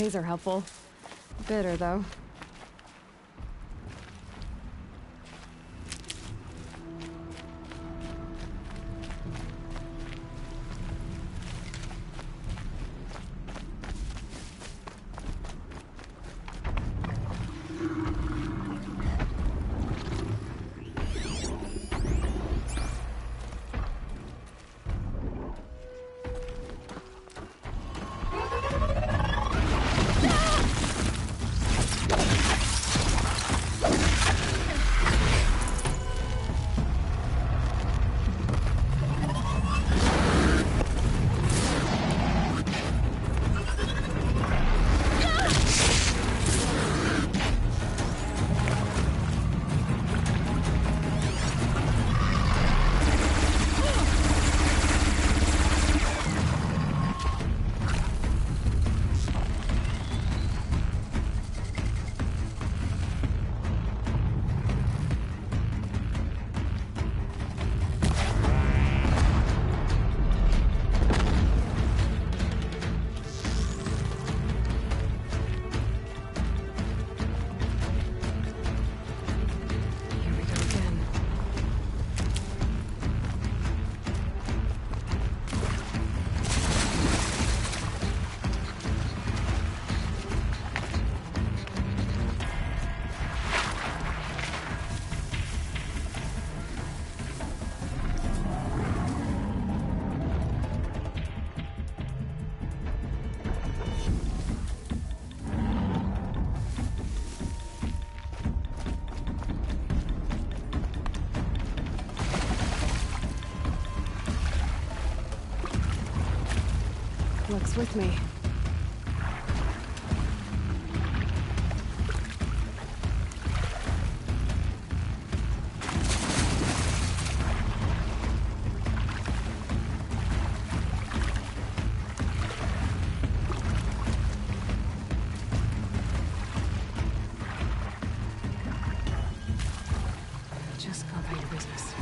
bouquets are helpful. Bitter, though. Looks with me. Just go about your business.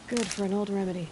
Good for an old remedy.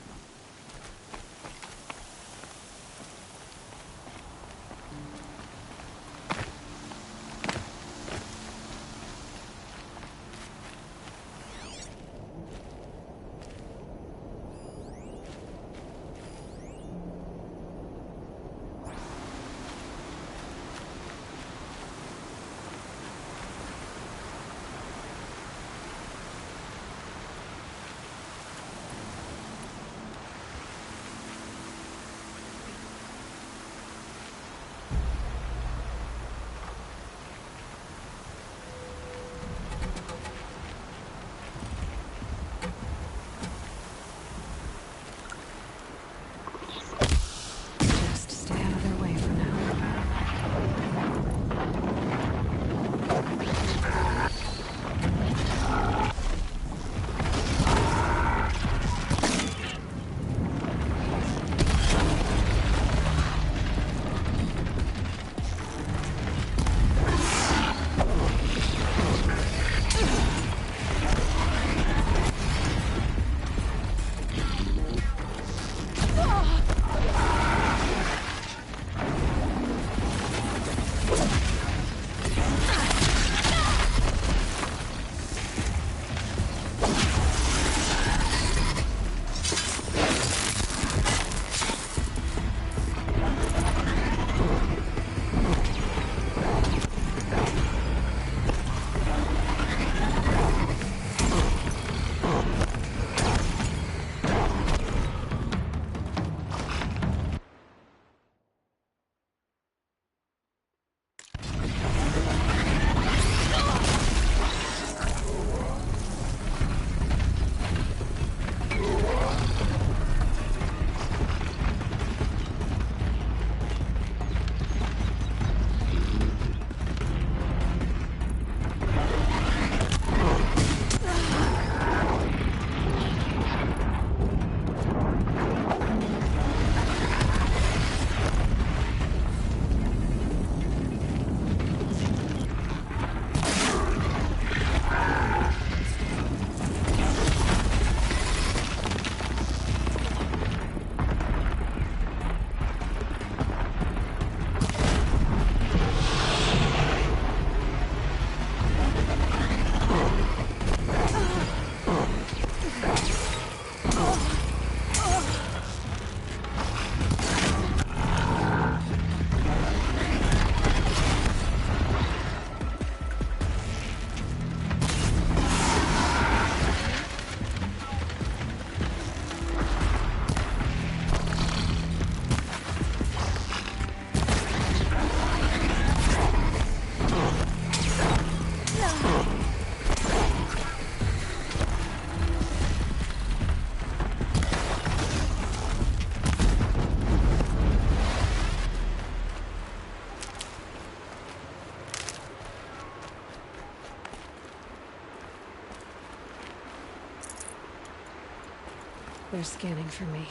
They're scanning for me.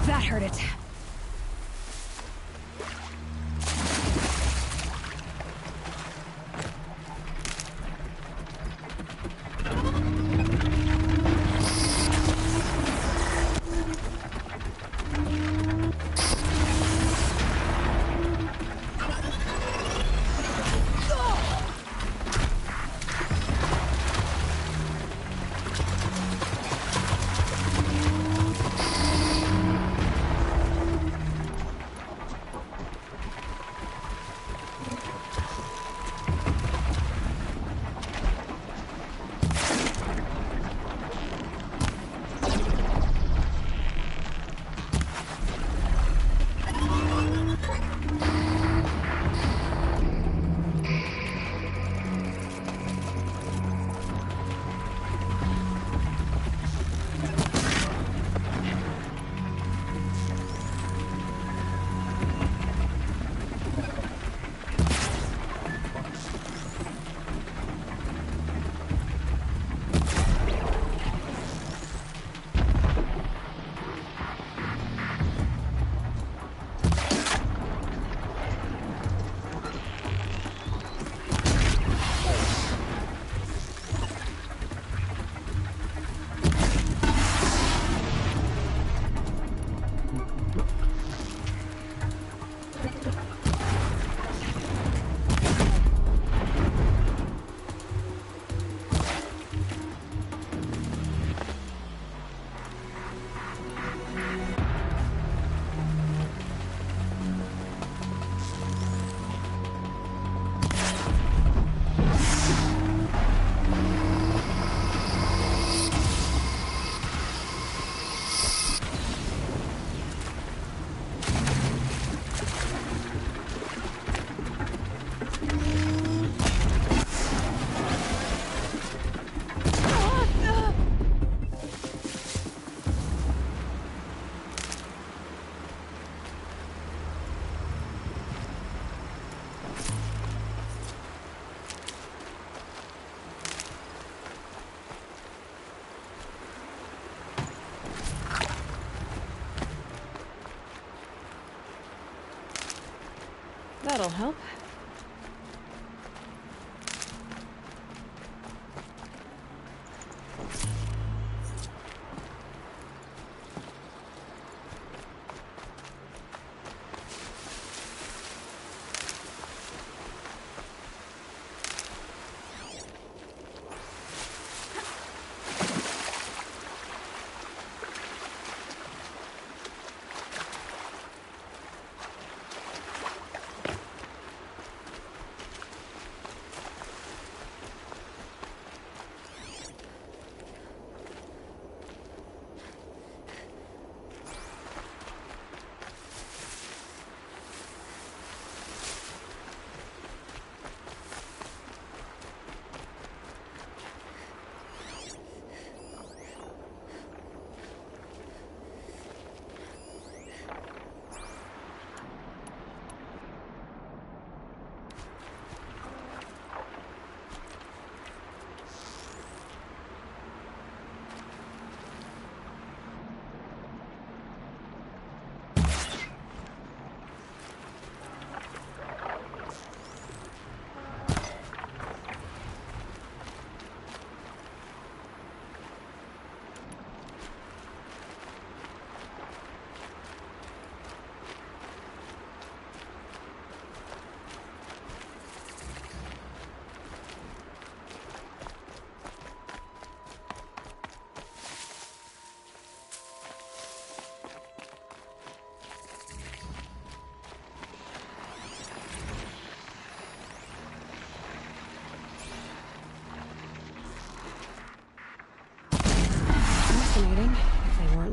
That hurt it. That'll help.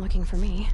looking for me.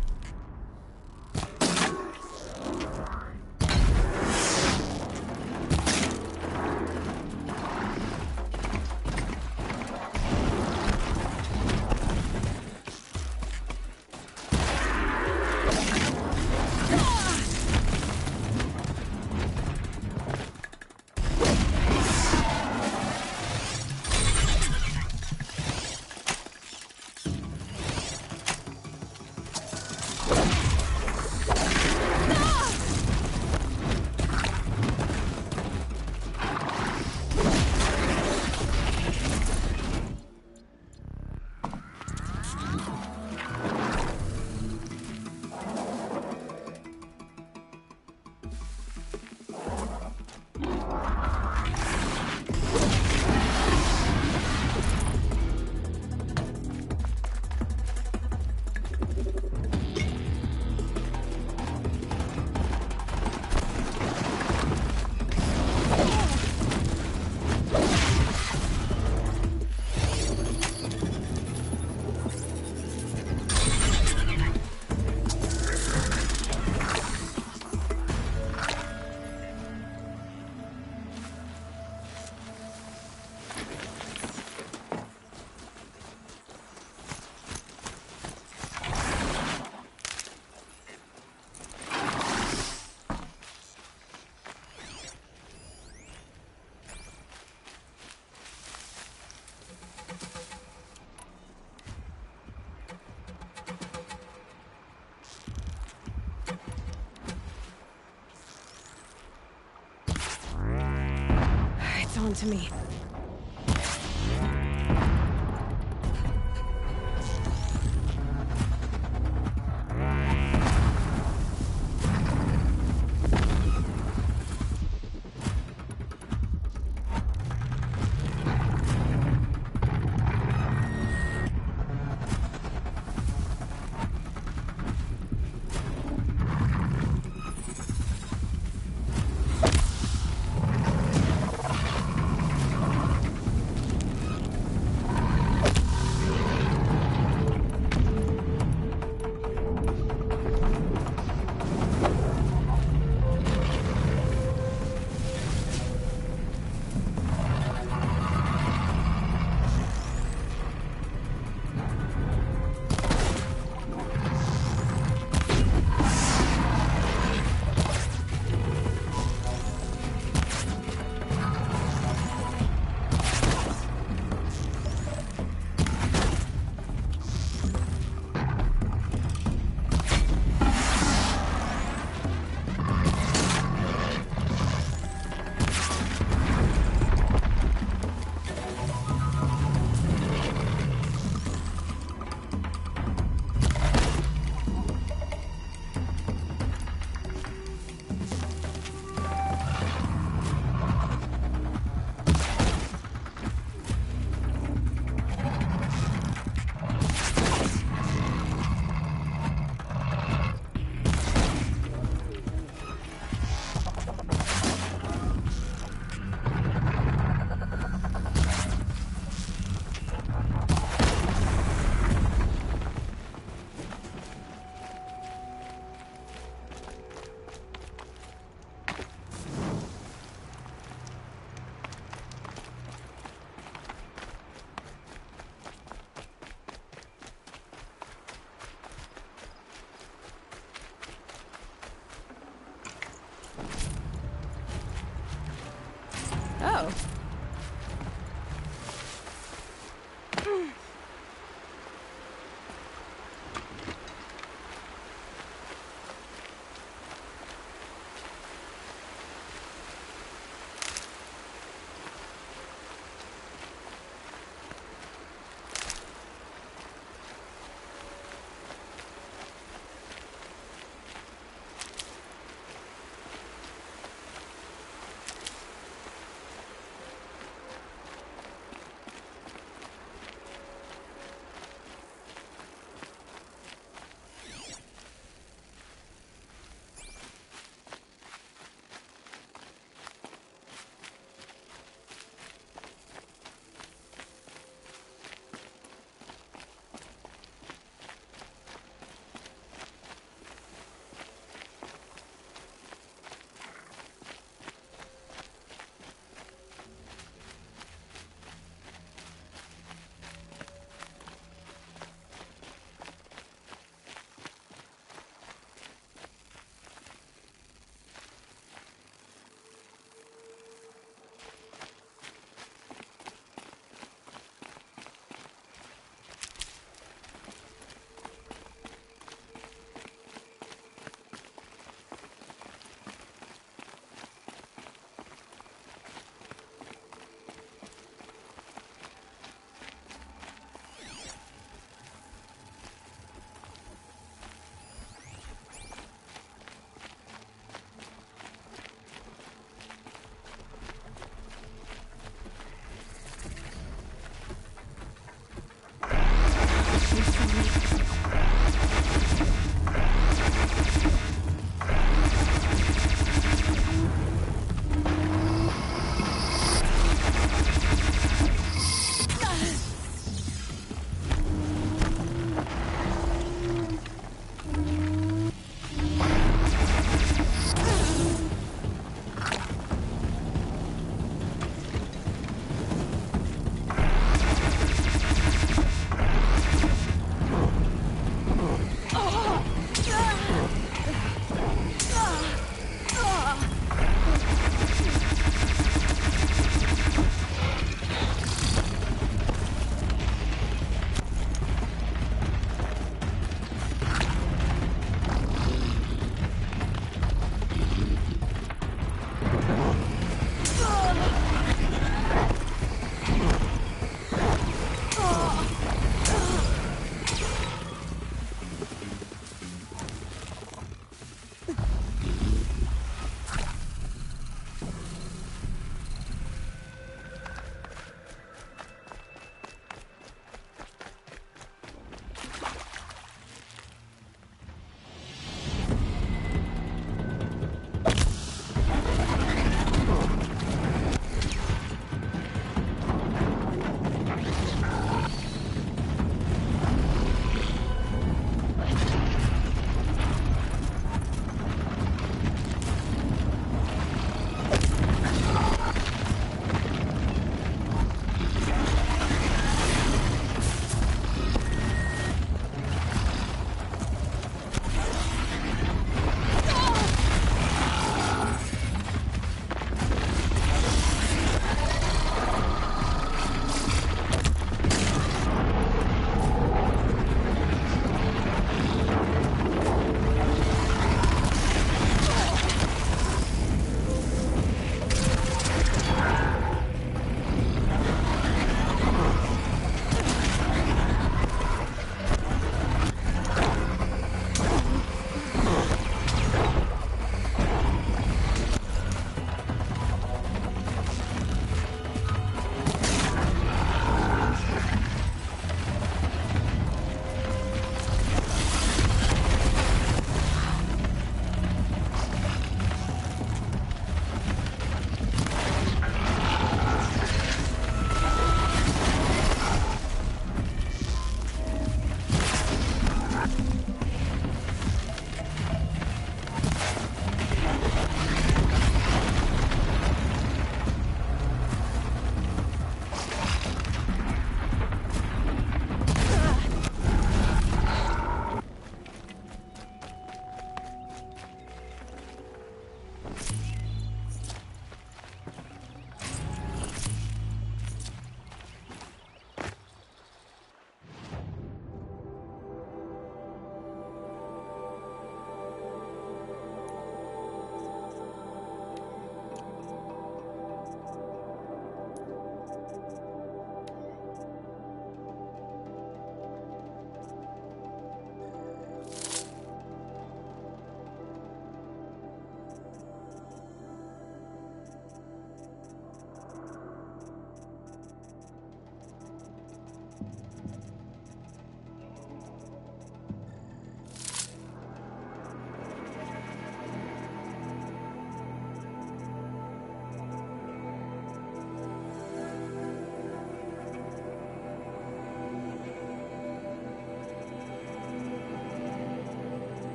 It's on to me.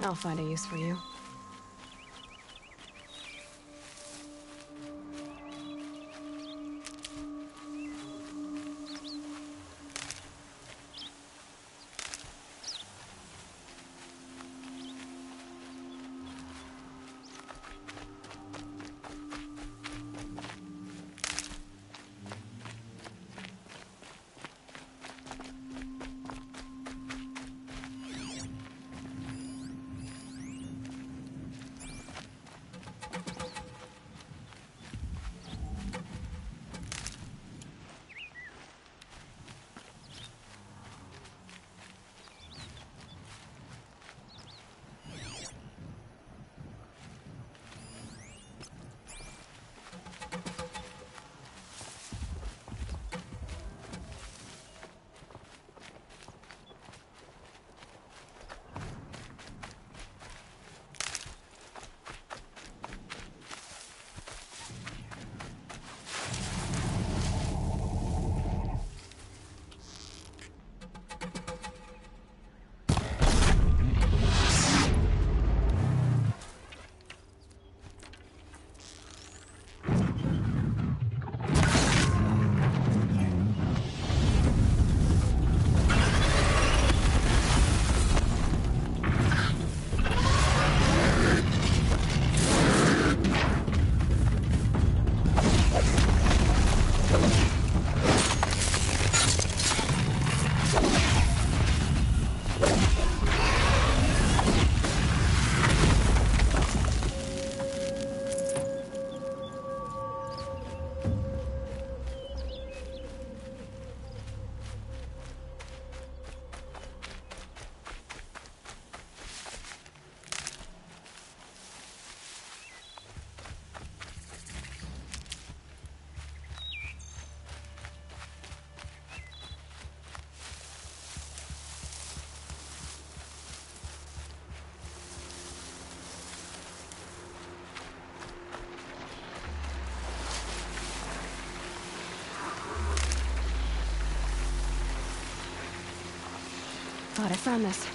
I'll find a use for you. Thought I found this.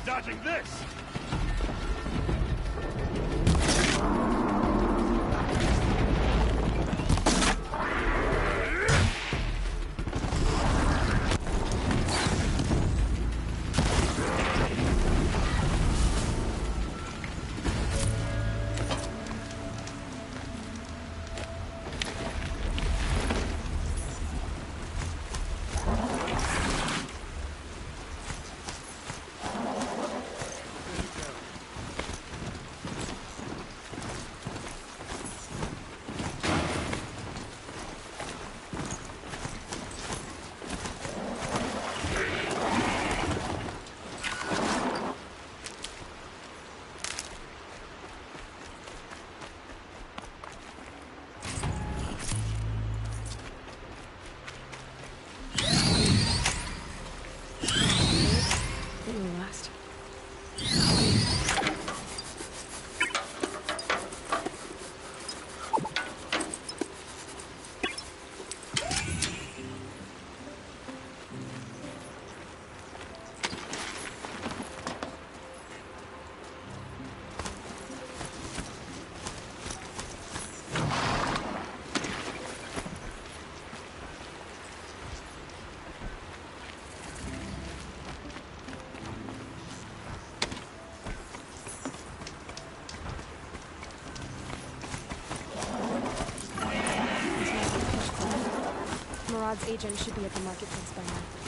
Dodging this! Marad's agent should be at the marketplace by now.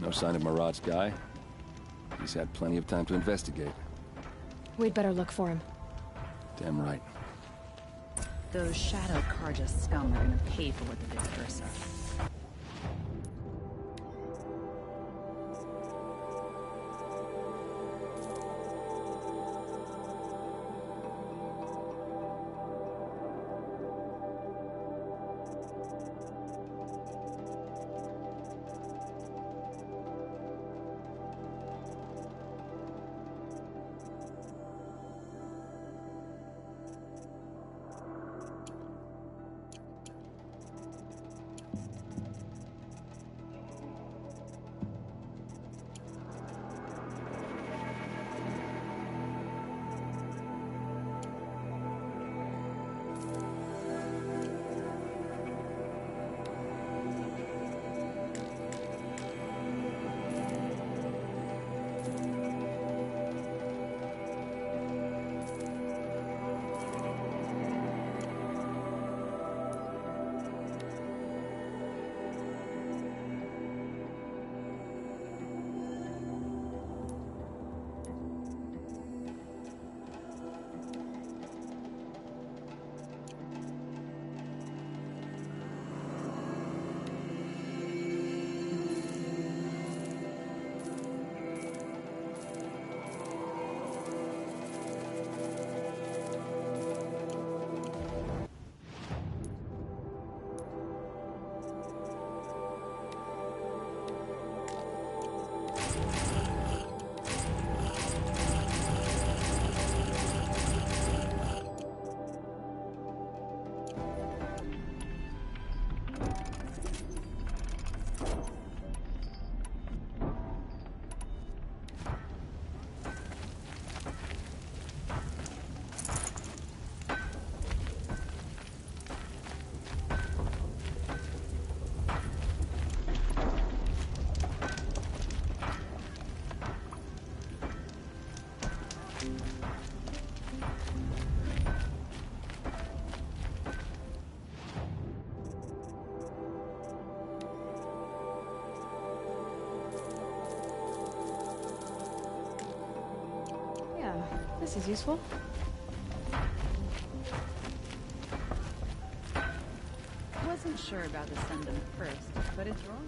No sign of Marad's guy. He's had plenty of time to investigate. We'd better look for him. Damn right. Those Shadow Carja scum are gonna pay for what they did to Ursa. This is useful. Wasn't sure about the sending at first, but it's wrong.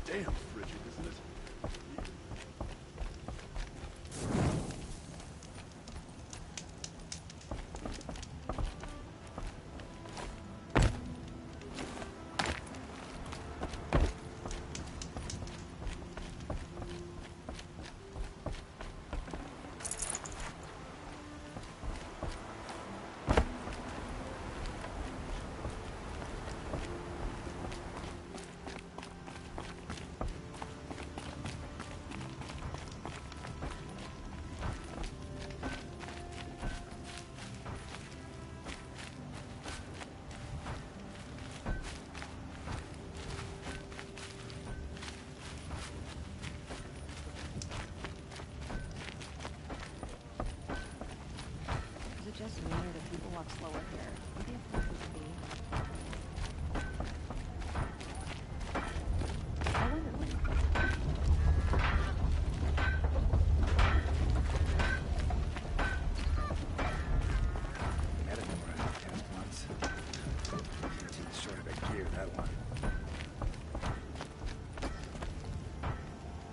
Damn frigid, isn't it? Just weird that people walk slower here. What do you think this would be? I wonder what.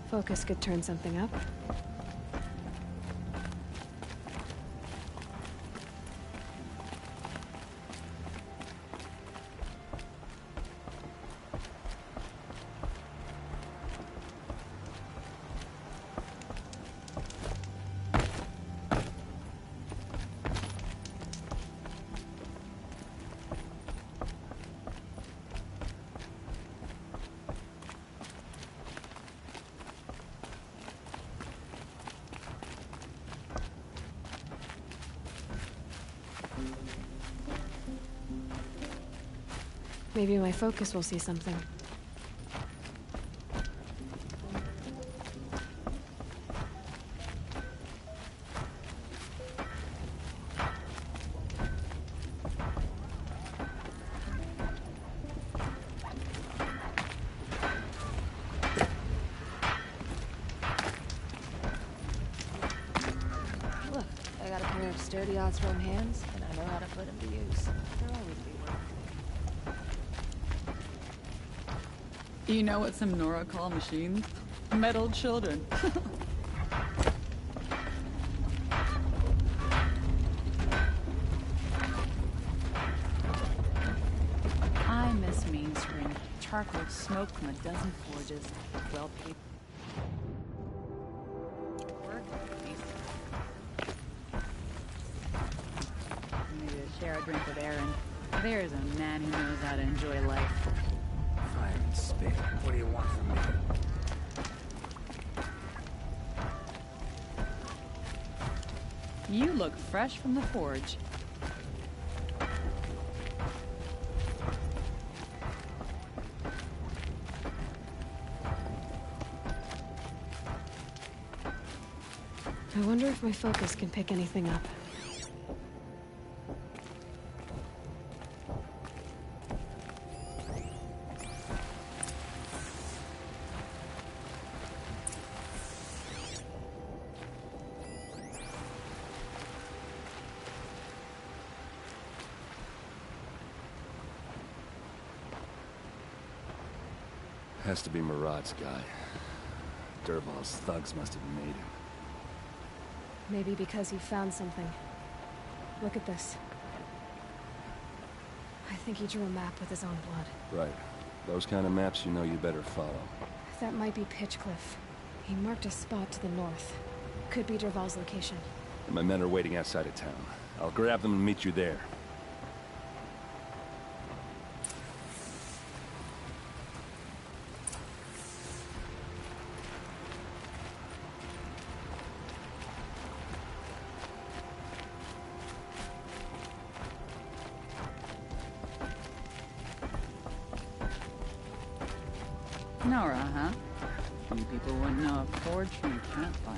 Focus could turn something up. Maybe my focus will see something. Look, I got a pair of sturdy Otsworm hands, and I know how to put them to use. They'll always be working. You know what some Nora call machines? Metal children. I miss Main Street. Charcoal smoke from a dozen forges. Well paid. Work. Maybe to share a drink with Aaron. There's a man who knows how to enjoy life. Fire and spit. What do you want from me? You look fresh from the forge. I wonder if my focus can pick anything up. Has to be Murad's guy. Dervahl's thugs must have made him. Maybe because he found something. Look at this. I think he drew a map with his own blood. Right. Those kind of maps you know you better follow. That might be Pitchcliff. He marked a spot to the north. Could be Dervahl's location. And my men are waiting outside of town. I'll grab them and meet you there. Nora, huh? Some people wouldn't know a forge from a campfire.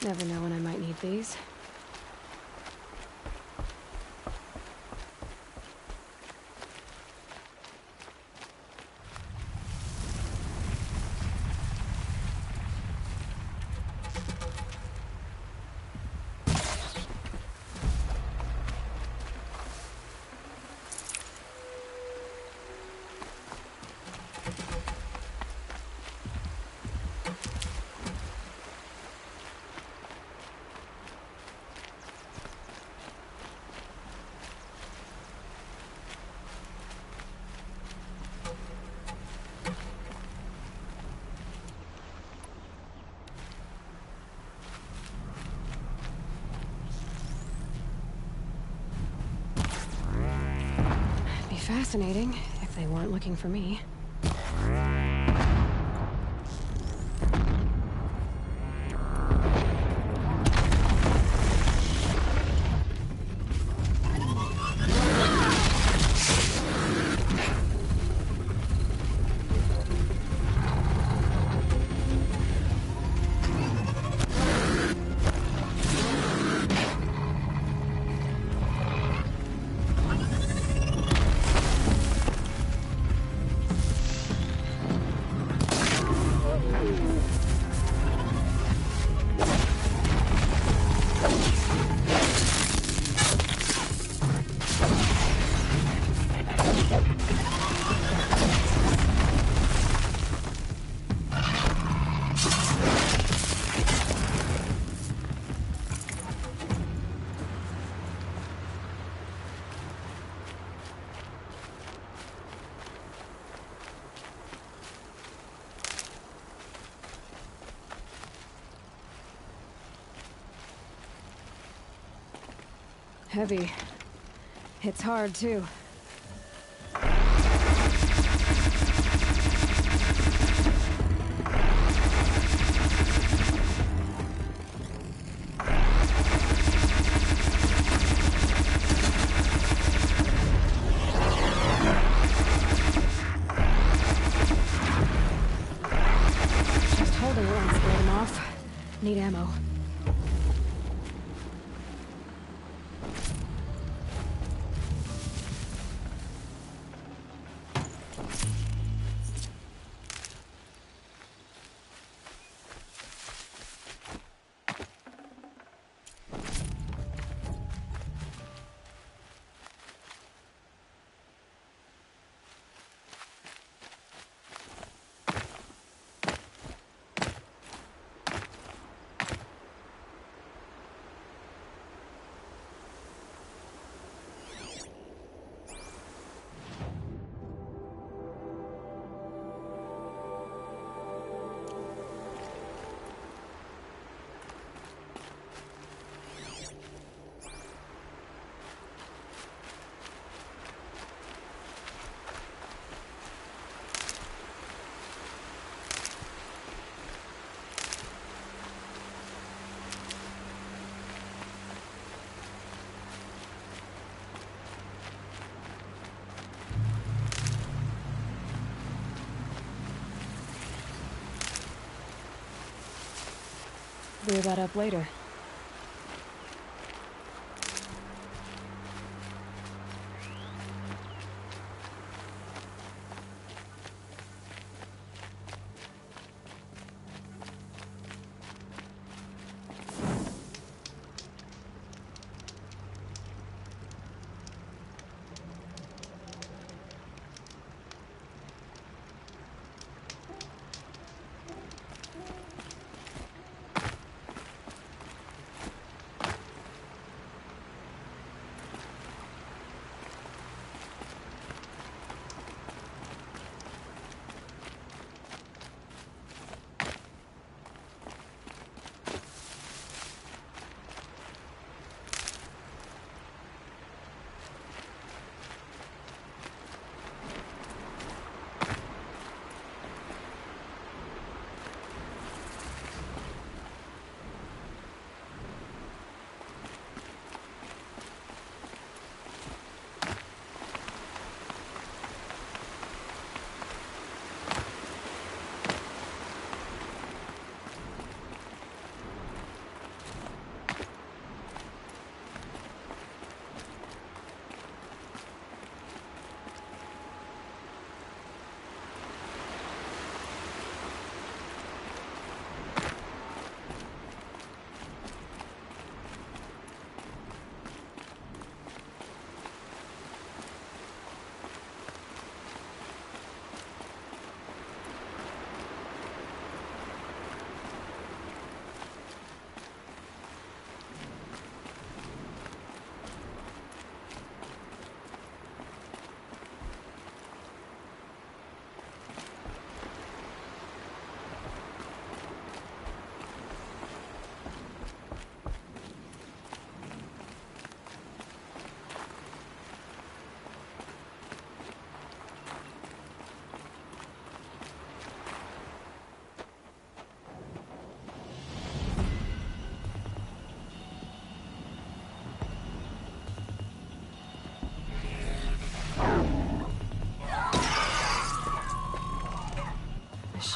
Never know when I might need these. Fascinating, if they weren't looking for me. Heavy. It's hard, too. Just holding it won't scare them off. Need ammo. Clear that up later.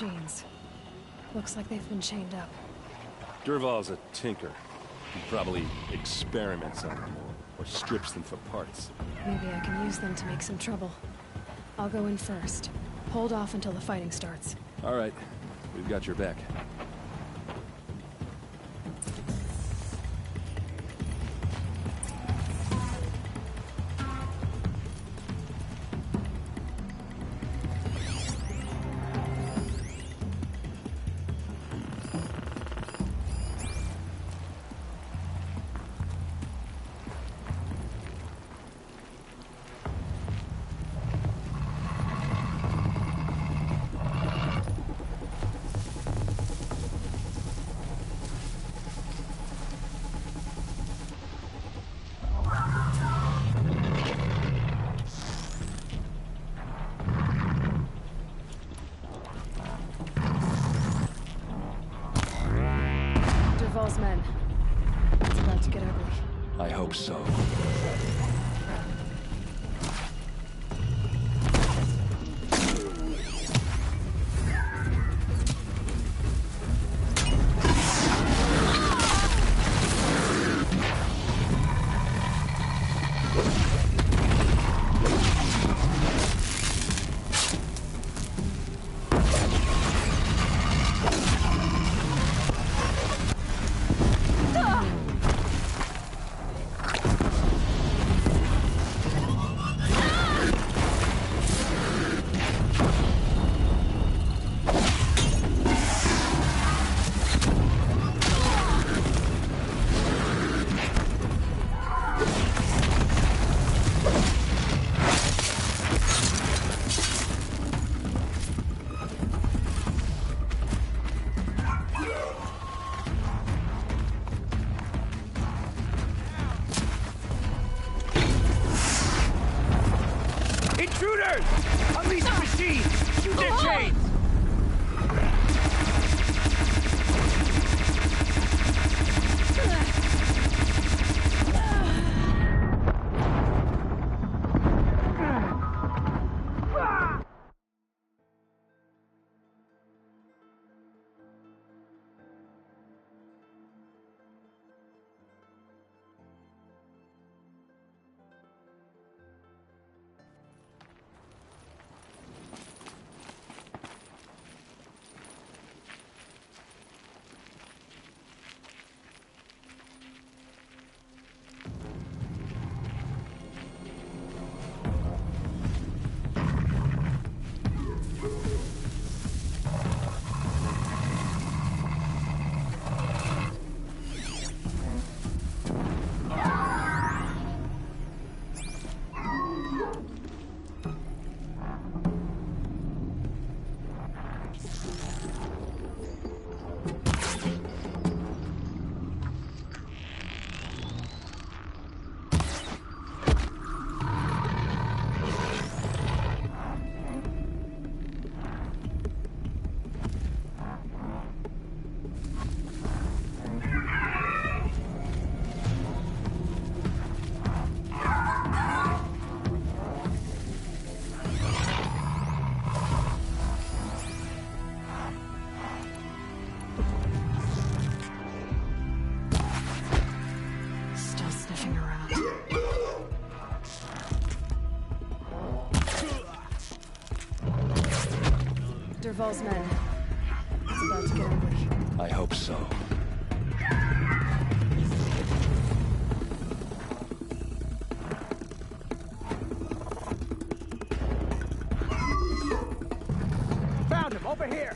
machines. Looks like they've been chained up. Dervahl's a tinker. He probably experiments on them or strips them for parts. Maybe I can use them to make some trouble. I'll go in first. Hold off until the fighting starts. All right, we've got your back. Dervahl's men. It's about to get ugly. I hope so. Intruders! Unleash the machines! Shoot their chains! Still sniffing around. Dervahl's men. It's about to get ugly. I hope so. Found him! Over here!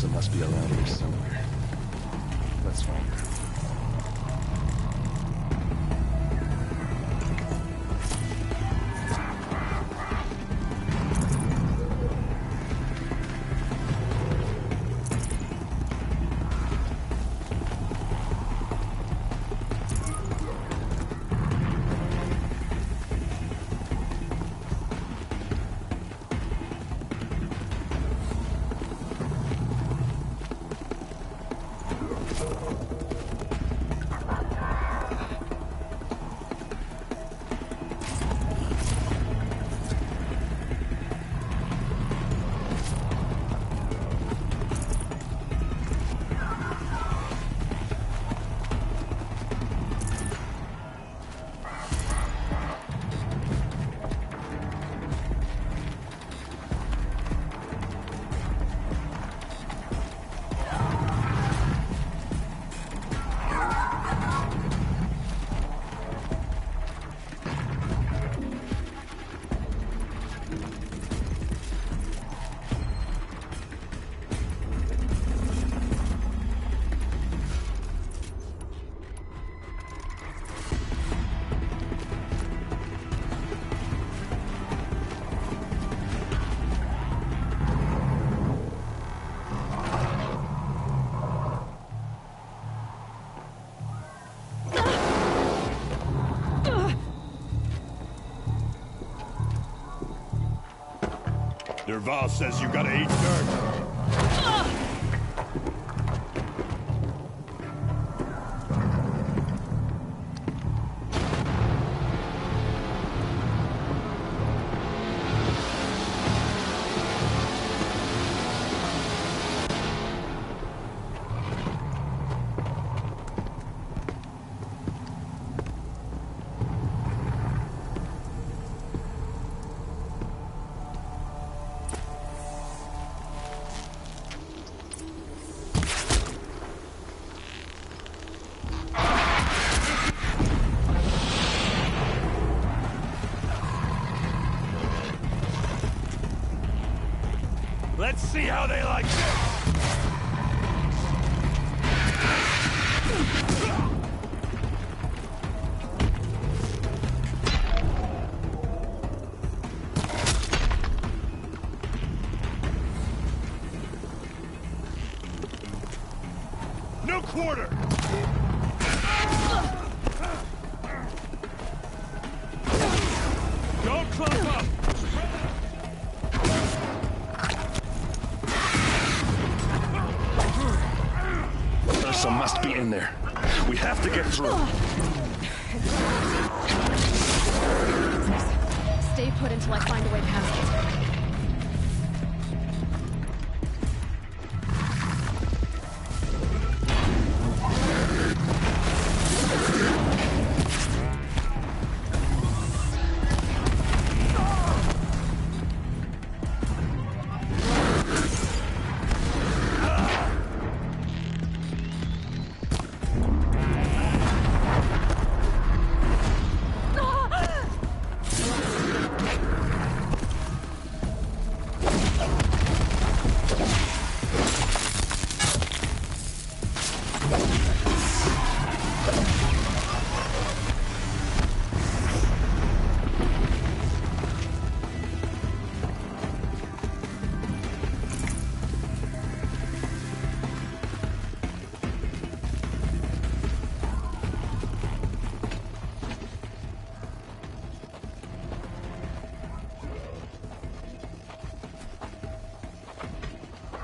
Elsa must be around here somewhere. Let's find her. Derval says you gotta eat dirt. Let's see how they like this! No quarter! Don't clump up! Ursa must be in there. We have to get through. Stay put until I find a way past it.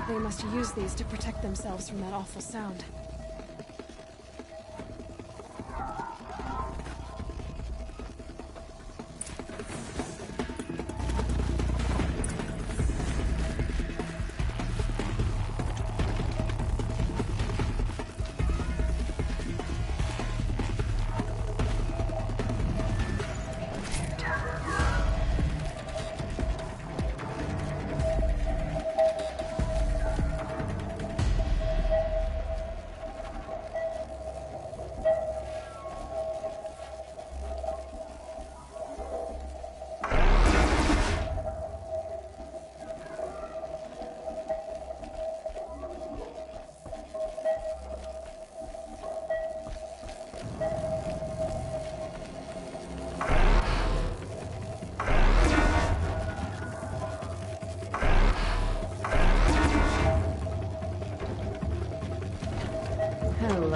They must use these to protect themselves from that awful sound.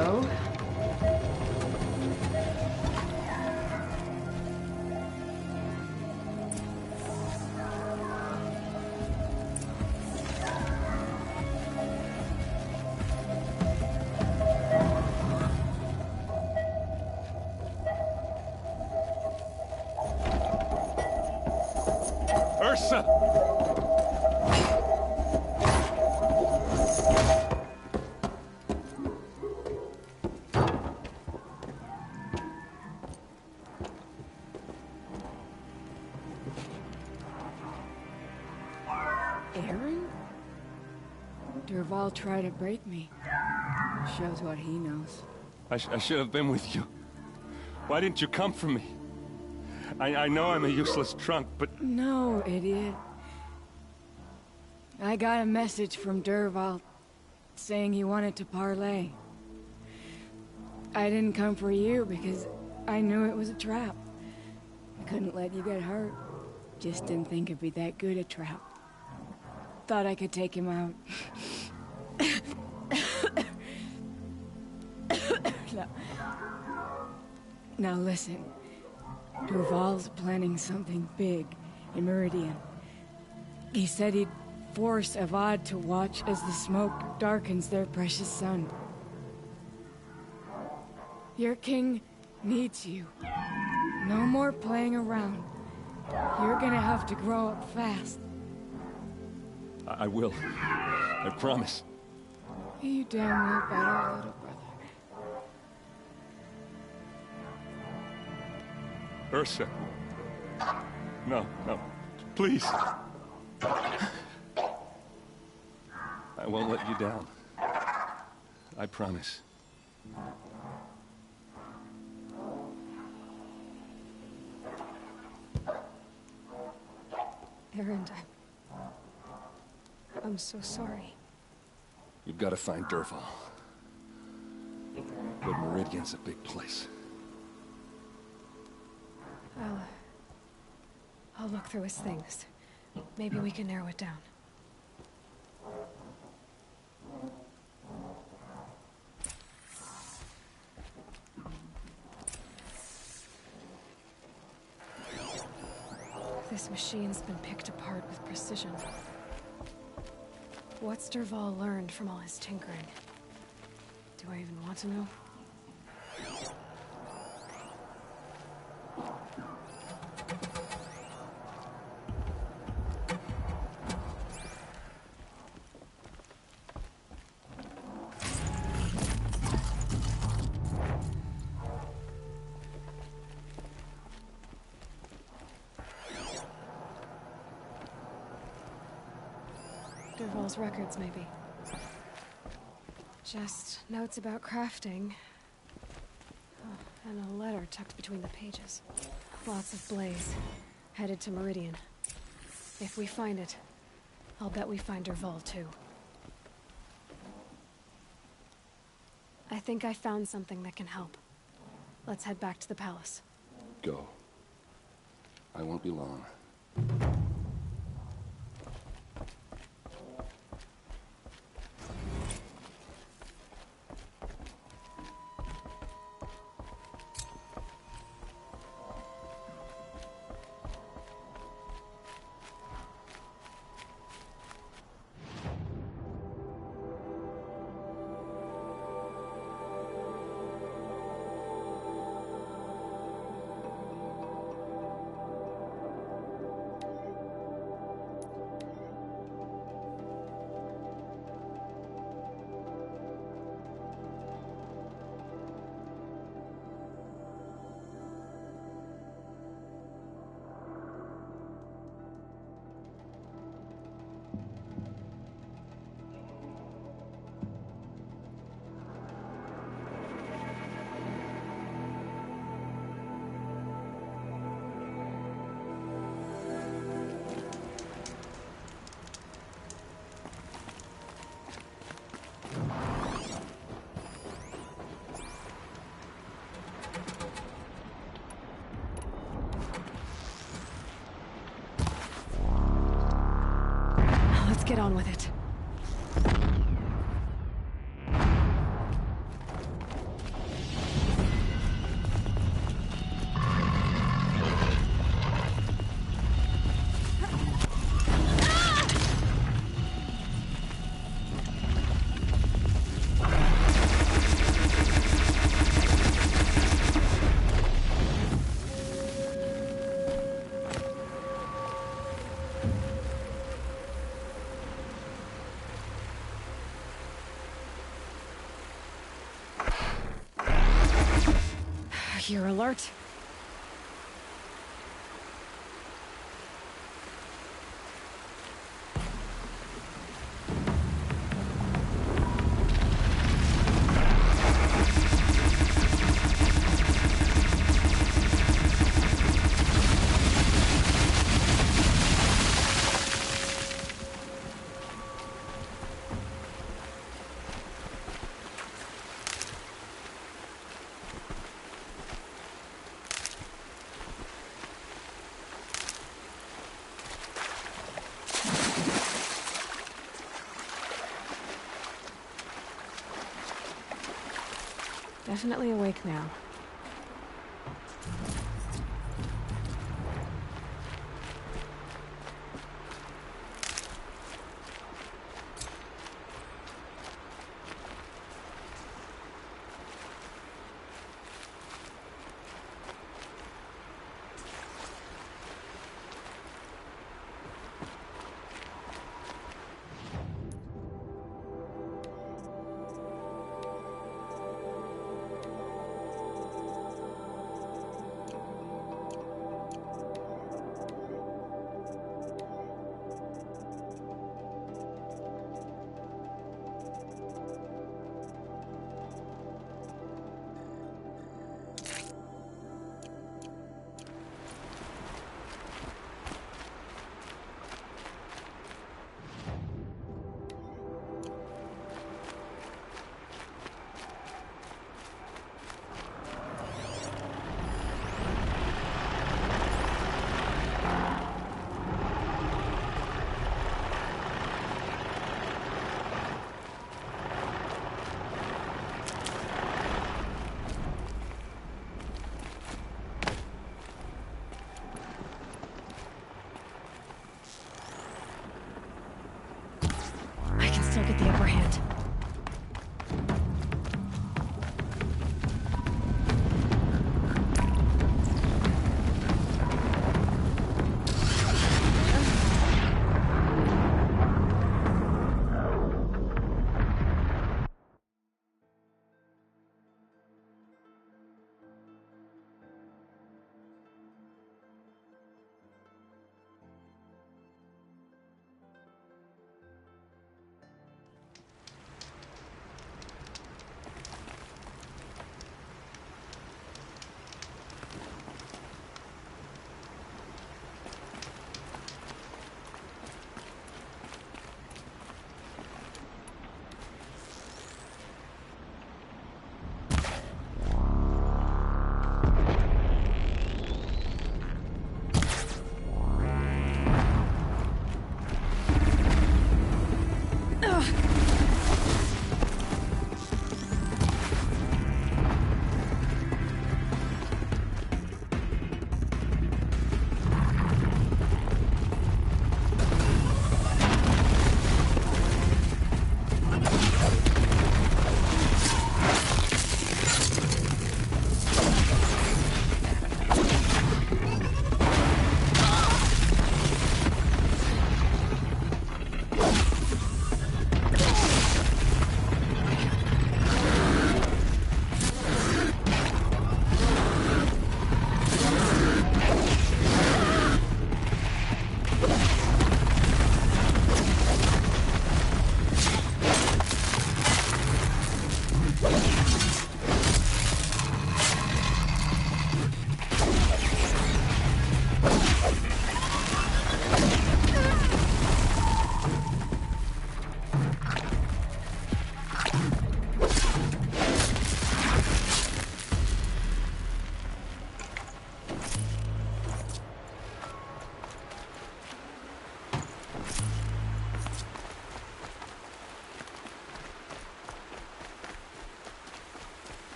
Hello? Ursa! Aaron? Durval tried to break me. Shows what he knows. I should have been with you. Why didn't you come for me? I know I'm a useless trunk, but... No, idiot. I got a message from Durval saying he wanted to parlay. I didn't come for you because I knew it was a trap. I couldn't let you get hurt. Just didn't think it'd be that good a trap. Thought I could take him out. Now listen. Durval's planning something big in Meridian. He said he'd force Avad to watch as the smoke darkens their precious sun. Your king needs you. No more playing around. You're gonna have to grow up fast. I will. I promise. You damn well better, little brother. Ursa. No, no. Please. I won't let you down. I promise. Aaron, I'm so sorry. You've got to find Durval. But Meridian's a big place. I'll look through his things. Maybe we can narrow it down. This machine's been picked apart with precision. What's Durval learned from all his tinkering? Do I even want to know? Durval's records, maybe. Just notes about crafting. Oh, and a letter tucked between the pages. Lots of blaze. Headed to Meridian. If we find it, I'll bet we find Durval, too. I think I found something that can help. Let's head back to the palace. Go. I won't be long. Let's get on with it. Gear alert. Definitely awake now. Still get the upper hand.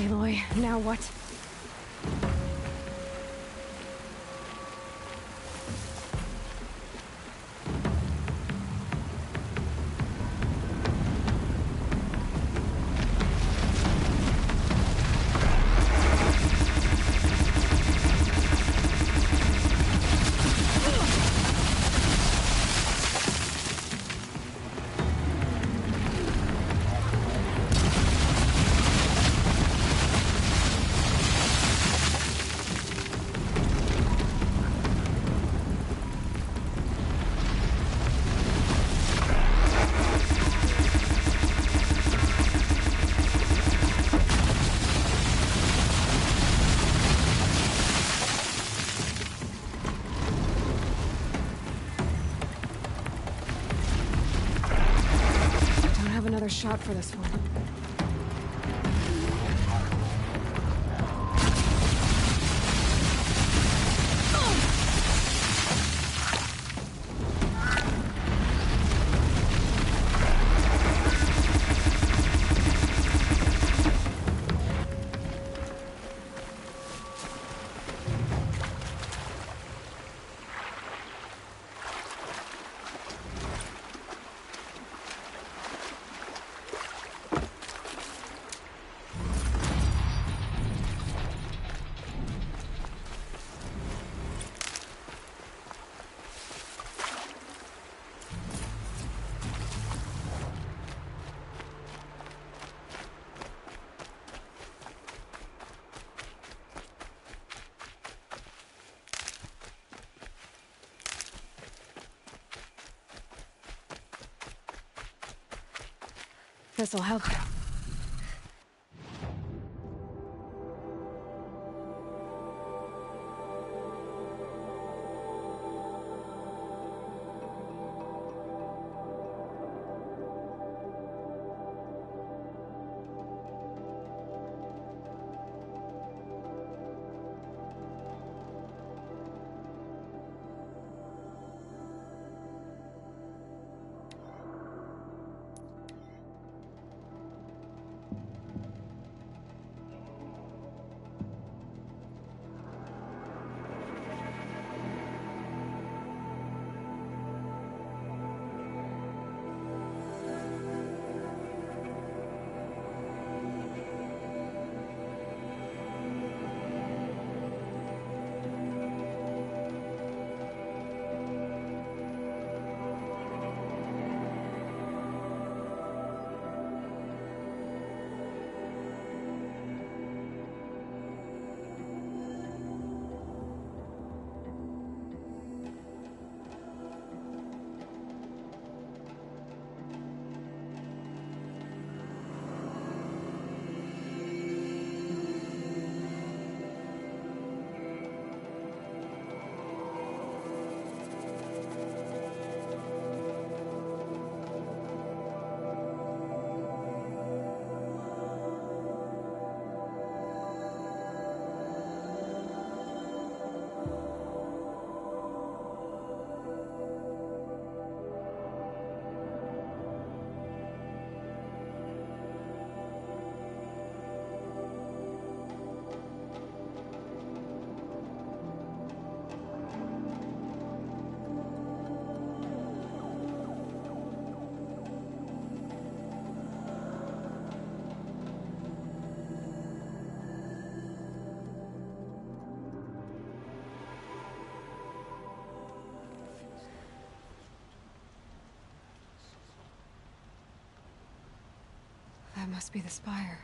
Aloy, now what? shot for this one. This'll help. That must be the spire.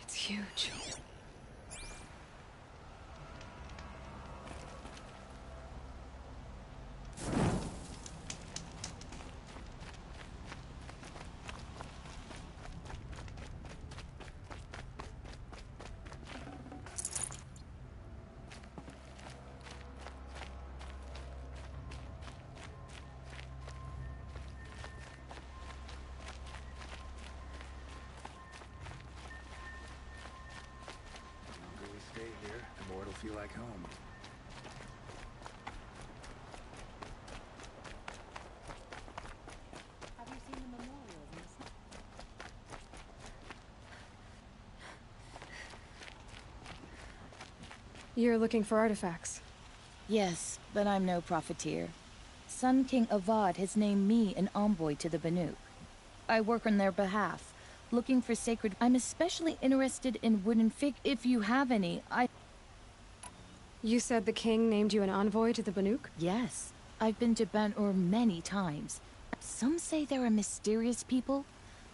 It's huge. Feel like home. Have you seen the memorials in the... You're looking for artifacts. Yes, but I'm no profiteer. Sun King Avad has named me an envoy to the Banuk. I work on their behalf, looking for sacred... I'm especially interested in wooden if you have any, You said the king named you an envoy to the Banuk? Yes, I've been to Ban-Ur many times. Some say they're a mysterious people,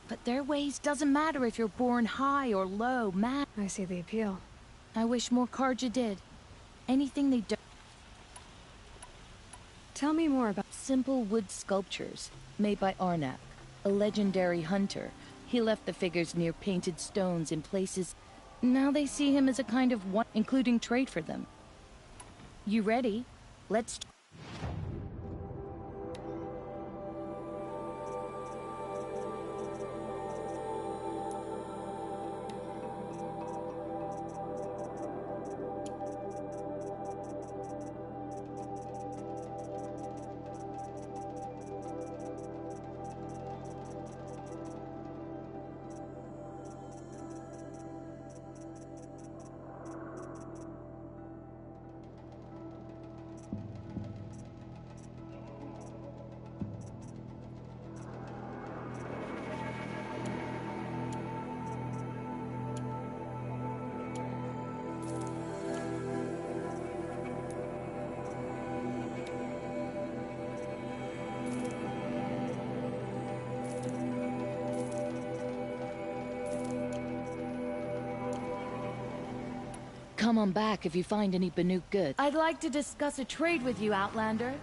but their ways doesn't matter if you're born high or low, I see the appeal. I wish more Karja did. Anything they do... Tell me more about... Simple wood sculptures, made by Arnak, a legendary hunter. He left the figures near painted stones in places. Now they see him as a kind of one, including trade for them. You ready? Let's... Come on back if you find any Banuk goods. I'd like to discuss a trade with you, Outlander.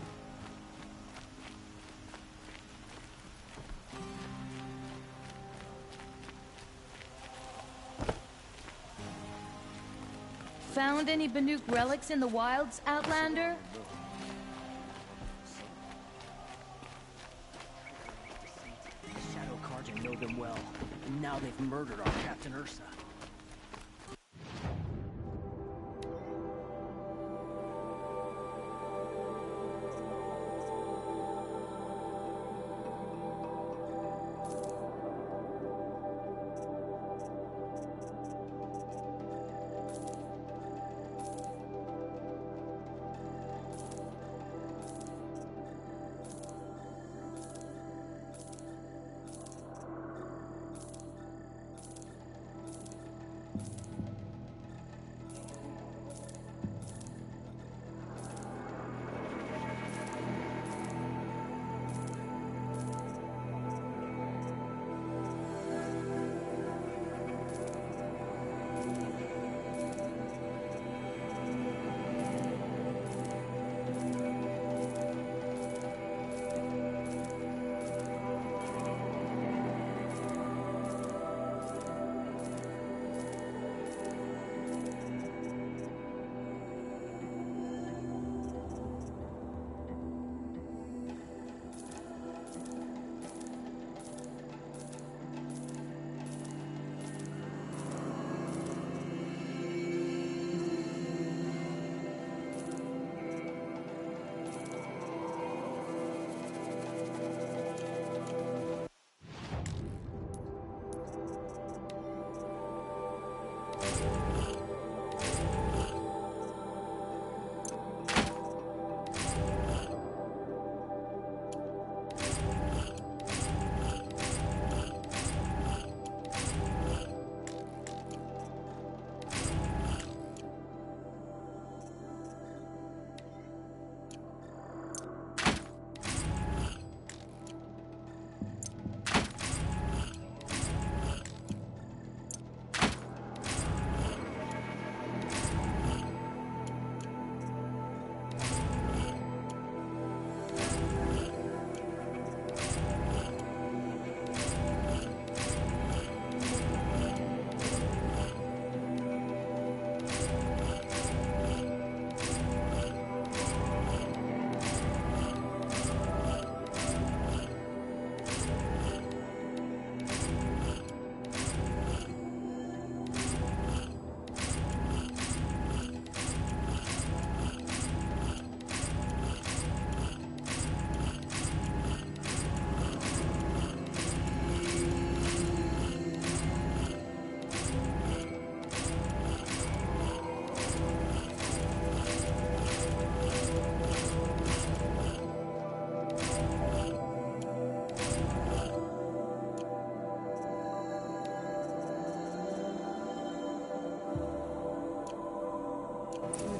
Found any Banuk relics in the wilds, Outlander? Shadow Carja know them well, and now they've murdered our Captain Ursa.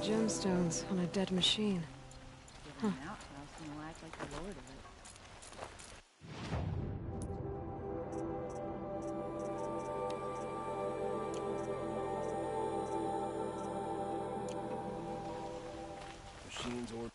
Gemstones on a dead machine. Get an outhouse and you'll act like the lord of it. Machines or...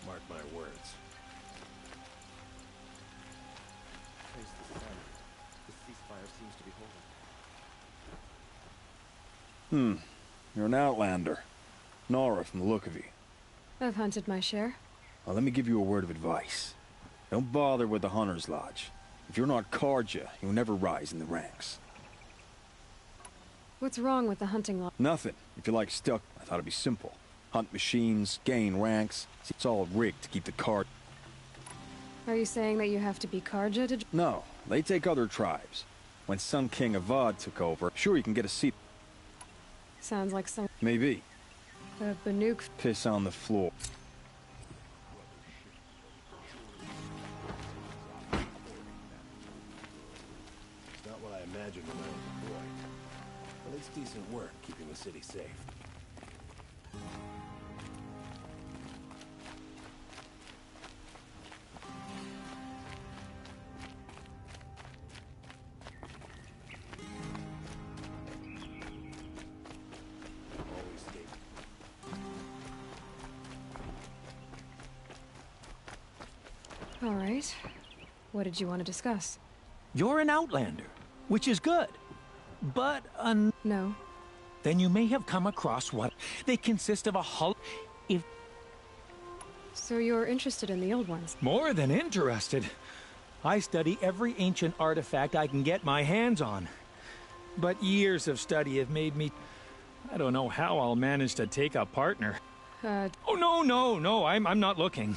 Mark my words. Praise the sun. The ceasefire seems to be holding. You're an outlander. Nora from the look of you. I've hunted my share. Well, let me give you a word of advice. Don't bother with the Hunter's Lodge. If you're not Carja, you'll never rise in the ranks. What's wrong with the hunting law? Nothing. If you like stuck, I thought it'd be simple. Hunt machines, gain ranks. See, it's all rigged to keep the card. Are you saying that you have to be Karja to... No, they take other tribes. When Sun King Avad took over, sure you can get a seat. Sounds like some... Maybe. The Banuk... Piss on the floor. It's not what I imagined when I was a boy. But it's decent work keeping the city safe. Always stay. All right. What did you want to discuss? You're an outlander, which is good. But, No. then you may have come across what... They consist of a hull... If... So you're interested in the old ones? More than interested. I study every ancient artifact I can get my hands on. But years of study have made me... I don't know how I'll manage to take a partner. Oh, no, I'm not looking.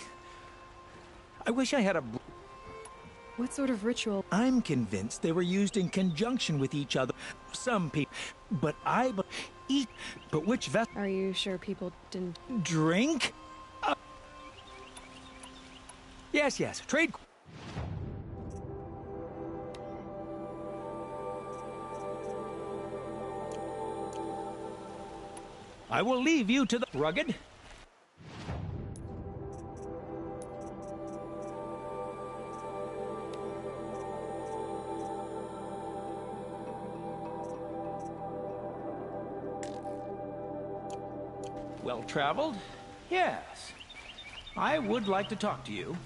I wish I had a... What sort of ritual? I'm convinced they were used in conjunction with each other. Some people... But eat... But which Are you sure people didn't... Drink? Yes, trade... I will leave you to the rugged. Well-traveled? Yes. I would like to talk to you.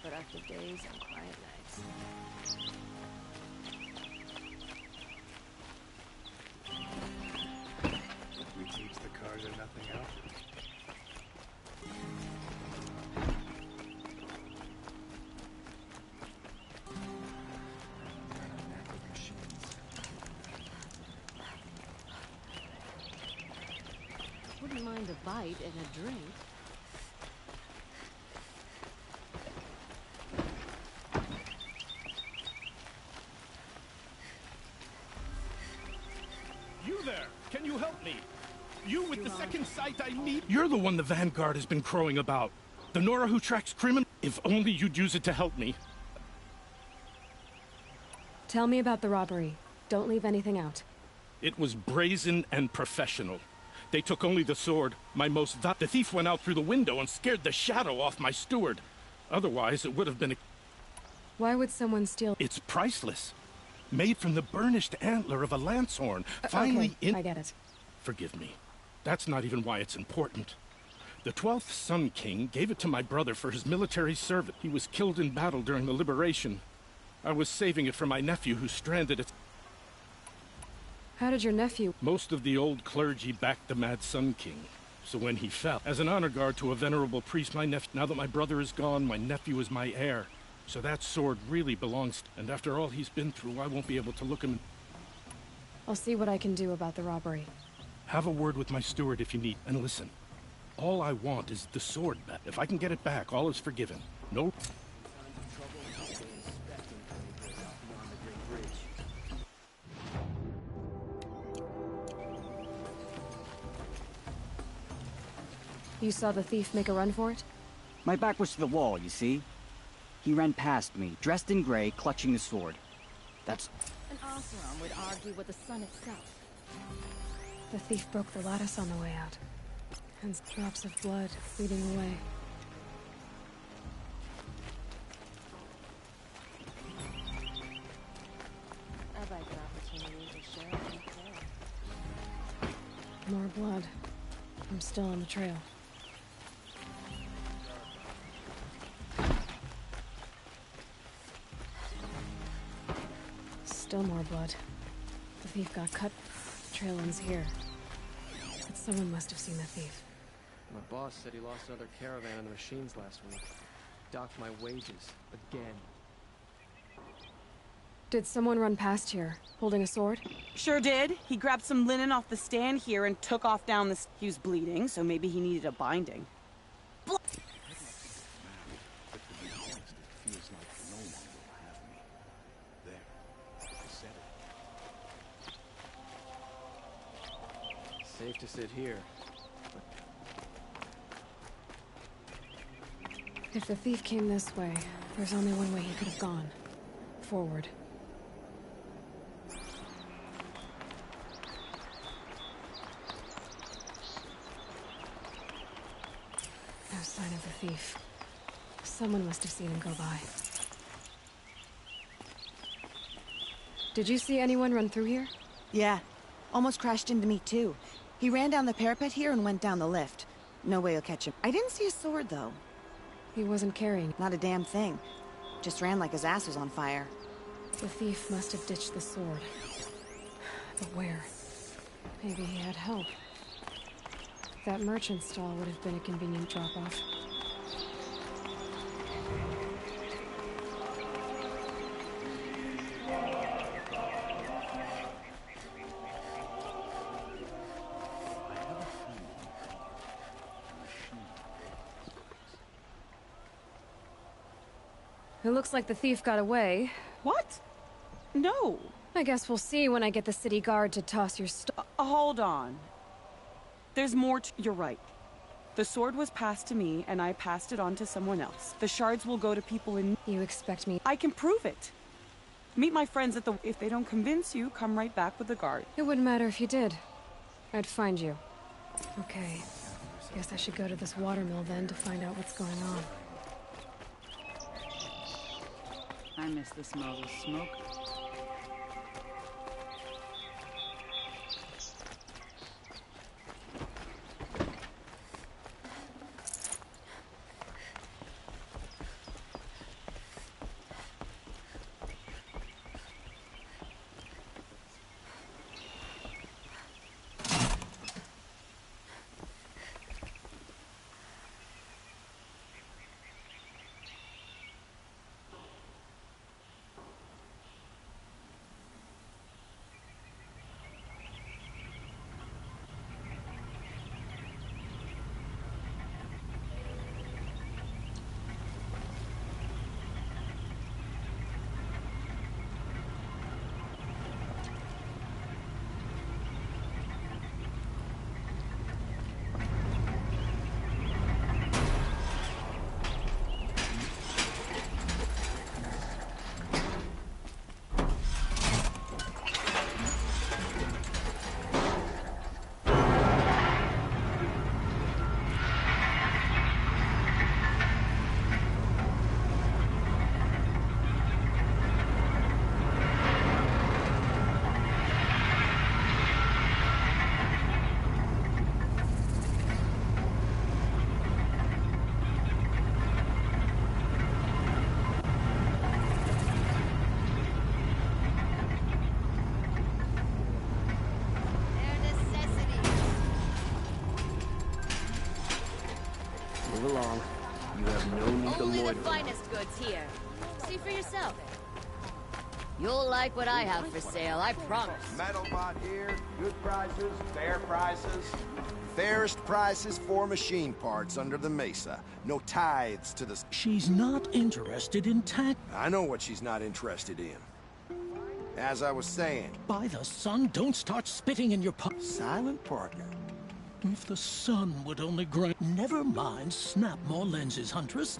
Productive days and quiet nights. We teach the Karja nothing else. Wouldn't mind a bite and a drink. You there! Can you help me? You with the second sight I need? You're the one the Vanguard has been crowing about. The Nora who tracks criminals. If only you'd use it to help me. Tell me about the robbery. Don't leave anything out. It was brazen and professional. They took only the sword, my most The thief went out through the window and scared the shadow off my steward. Otherwise, it would have been Why would someone steal... It's priceless. Made from the burnished antler of a lancelhorn. Finally okay, I get it. Forgive me. That's not even why it's important. The 12th Sun King gave it to my brother for his military service. He was killed in battle during the liberation. I was saving it for my nephew who stranded at... How did your nephew... Most of the old clergy backed the Mad Sun King. So when he fell, as an honor guard to a venerable priest, now that my brother is gone, my nephew is my heir. So that sword really belongs, and after all he's been through, I won't be able to look him. I'll see what I can do about the robbery. Have a word with my steward if you need, and listen. All I want is the sword back. If I can get it back, all is forgiven. No. You saw the thief make a run for it? My back was to the wall, you see? He ran past me, dressed in gray, clutching the sword. That's... An Oseram would argue with the sun itself. The thief broke the lattice on the way out. And drops of blood leading away. I'd like an opportunity to share with you. More blood. I'm still on the trail. Still more blood. The thief got cut. The trail ends here. But someone must have seen the thief. My boss said he lost another caravan on the machines last week. Docked my wages. Again. Did someone run past here, holding a sword? Sure did. He grabbed some linen off the stand here and took off down the... He was bleeding, so maybe he needed a binding. Safe to sit here. If the thief came this way, there's only one way he could have gone. Forward. No sign of the thief. Someone must have seen him go by. Did you see anyone run through here? Yeah. Almost crashed into me, too. He ran down the parapet here and went down the lift. No way he'll catch him. I didn't see a sword, though. He wasn't carrying. Not a damn thing. Just ran like his ass was on fire. The thief must have ditched the sword. But where? Maybe he had help. That merchant stall would have been a convenient drop-off. It looks like the thief got away. What? No. I guess we'll see when I get the city guard to toss your stuff. Hold on. There's more You're right. The sword was passed to me, and I passed it on to someone else. The shards will go to people in... You expect me... I can prove it. Meet my friends at the... If they don't convince you, come right back with the guard. It wouldn't matter if you did. I'd find you. Okay. Guess I should go to this watermill then to find out what's going on. I miss the smell of smoke. Move along. You have no need to Only loiter. the finest goods here. for yourself. You'll like what I have for sale, I promise. Metal bot here, good prices, fair prices. Fairest prices for machine parts under the mesa. No tithes to the... She's not interested in tech. I know what she's not interested in. As I was saying... By the sun, don't start spitting in your Silent partner. If the sun would only grind... Never mind, snap more lenses, Huntress.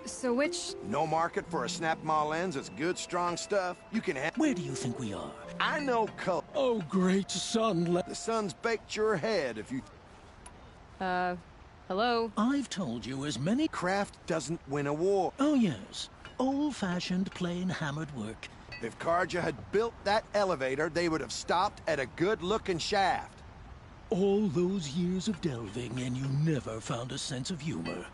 So which... No market for a snap-maw lens. It's good, strong stuff. You can have... Where do you think we are? I know color. Oh, great sun. The sun's baked your head if you... hello? I've told you as many... Craft doesn't win a war. Oh, yes. Old-fashioned, plain hammered work. If Karja had built that elevator, they would have stopped at a good-looking shaft. All those years of delving, and you never found a sense of humor.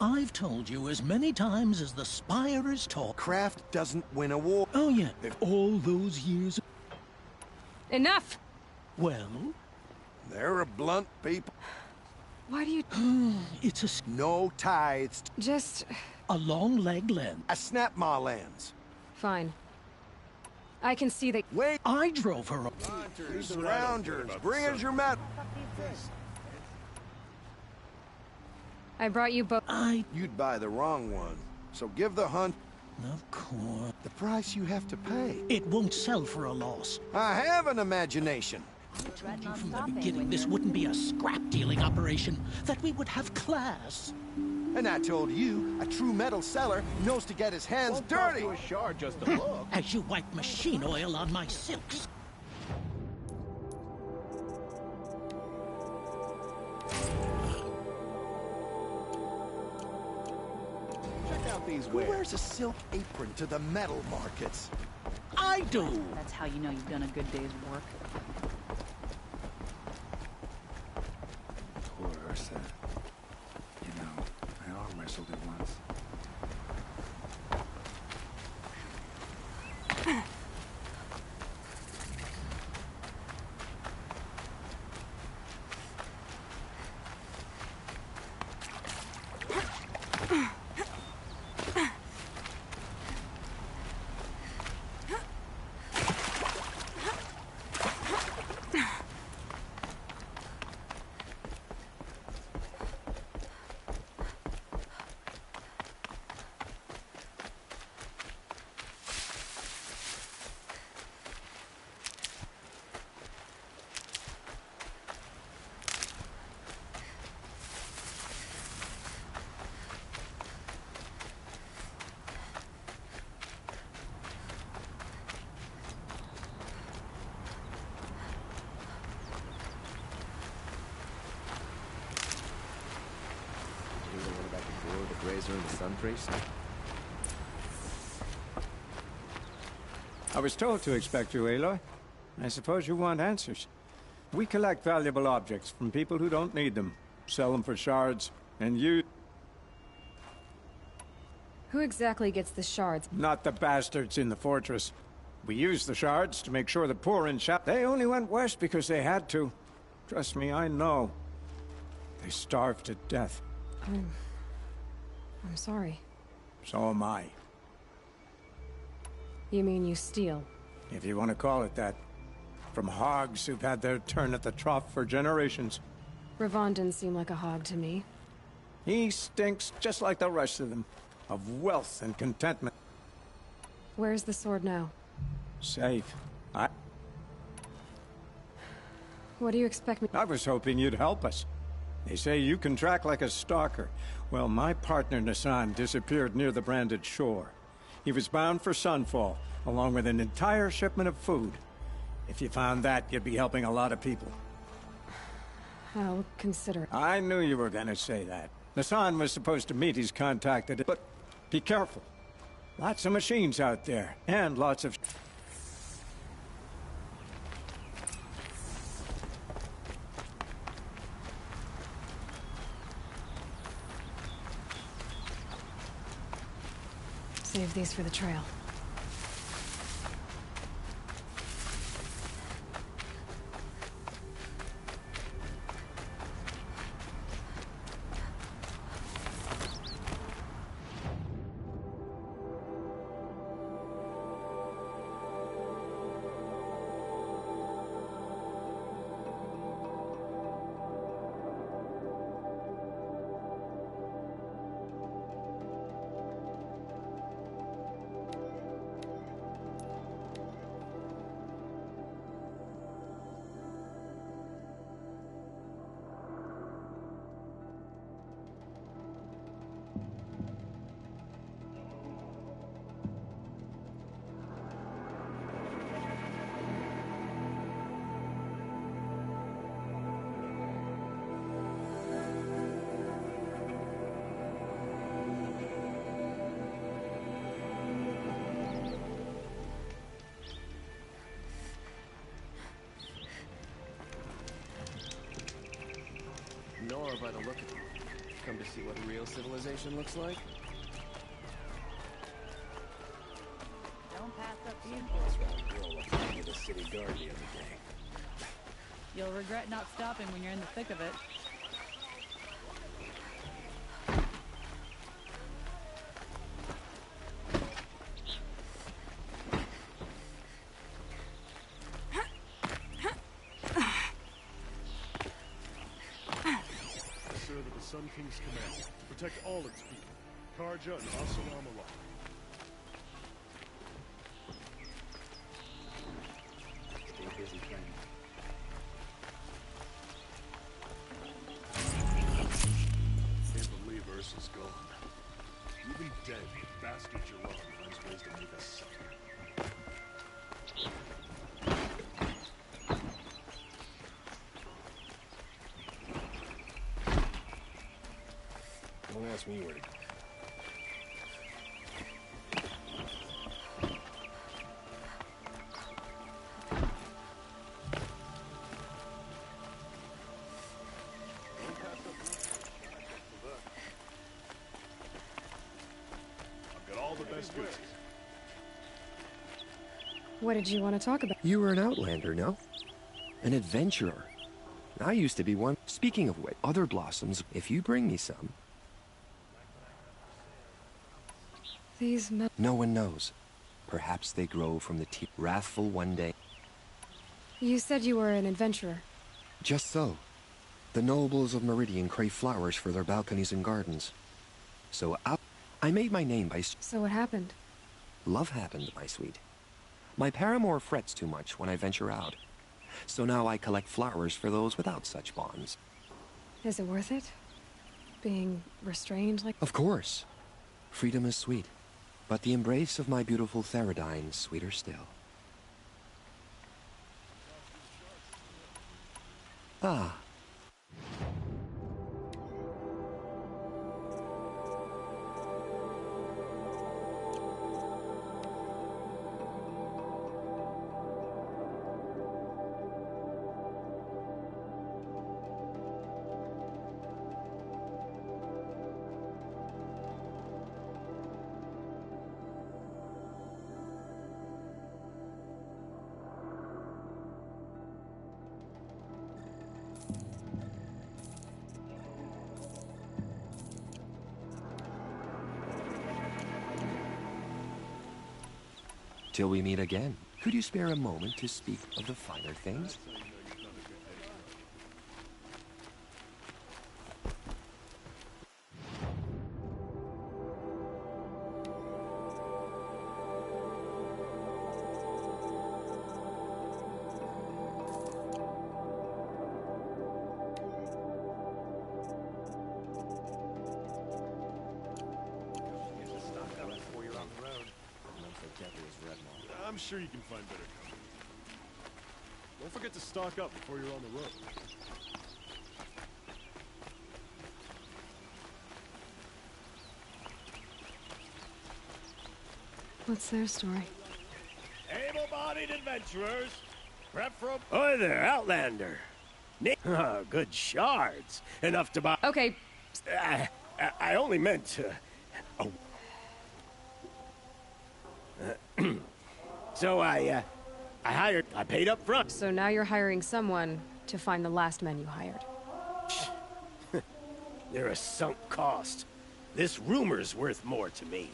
I've told you as many times as the spire is tall. Craft doesn't win a war. Oh, yeah. If all those years... Enough! Well? They're a blunt people. Why do you... It's a... No tithes. Just... A long leg lens. A snap-maw lens. Fine. I can see that... Wait! I drove her up. Rounders, bring us your metal. I brought you both... You'd buy the wrong one. So give the hunt... Of course. The price you have to pay. It won't sell for a loss. I have an imagination. I told you from the beginning this wouldn't be a scrap-dealing operation, that we would have class. And I told you, a true metal seller knows to get his hands dirty. A shard just to look. As you wipe machine oil on my silks. Who wears a silk apron to the metal markets? I do! That's how you know you've done a good day's work. Poor Ursa. You know, I arm wrestled her once. Razor and the Sun Priest? I was told to expect you, Aloy. I suppose you want answers. We collect valuable objects from people who don't need them, sell them for shards, and you... Who exactly gets the shards? Not the bastards in the fortress. We use the shards to make sure the poor in Shap... They only went west because they had to. Trust me, I know. They starved to death. I'm sorry. So am I. You mean you steal? If you want to call it that. From hogs who've had their turn at the trough for generations. Ravon didn't seem like a hog to me. He stinks just like the rest of them. Of wealth and contentment. Where's the sword now? Safe. What do you expect me... I was hoping you'd help us. They say you can track like a stalker. Well, my partner Nassan disappeared near the branded shore. He was bound for Sunfall, along with an entire shipment of food. If you found that, you'd be helping a lot of people. I'll consider it. I knew you were gonna say that. Nassan was supposed to meet his contact at... But be careful. Lots of machines out there, and lots of... Save these for the trail. by the look of them. Come to see what real civilization looks like? Don't pass up the Girl looked like the city guard the other day. You'll regret not stopping when you're in the thick of it. Serve at the Sun King's command to protect all its people. Karja and Asalam alike. Stay busy, friend. Can't believe Ursa's gone. Even dead, bastard Gerard finds ways to make us suffer. Don't ask me where to go. I've got all the best goods. What did you want to talk about? You were an outlander, no? An adventurer. I used to be one. Speaking of which, other blossoms, if you bring me some... These No one knows. Perhaps they grow from the wrathful one day. You said you were an adventurer. Just so. The nobles of Meridian crave flowers for their balconies and gardens. So I made my name by... So what happened? Love happened, my sweet. My paramour frets too much when I venture out. So now I collect flowers for those without such bonds. Is it worth it? Being restrained like... Of course. Freedom is sweet. But the embrace of my beautiful Theradine sweeter still. Ah. Till we meet again, could you spare a moment to speak of the finer things? I'm sure you can find better cover. Don't forget to stock up before you're on the road. What's their story? Able-bodied adventurers, prep for a... Oi there, Outlander. Oh, good shards. Enough to buy... Okay. I only meant... So I paid up front. So now you're hiring someone to find the last men you hired. They're a sunk cost. This rumor's worth more to me.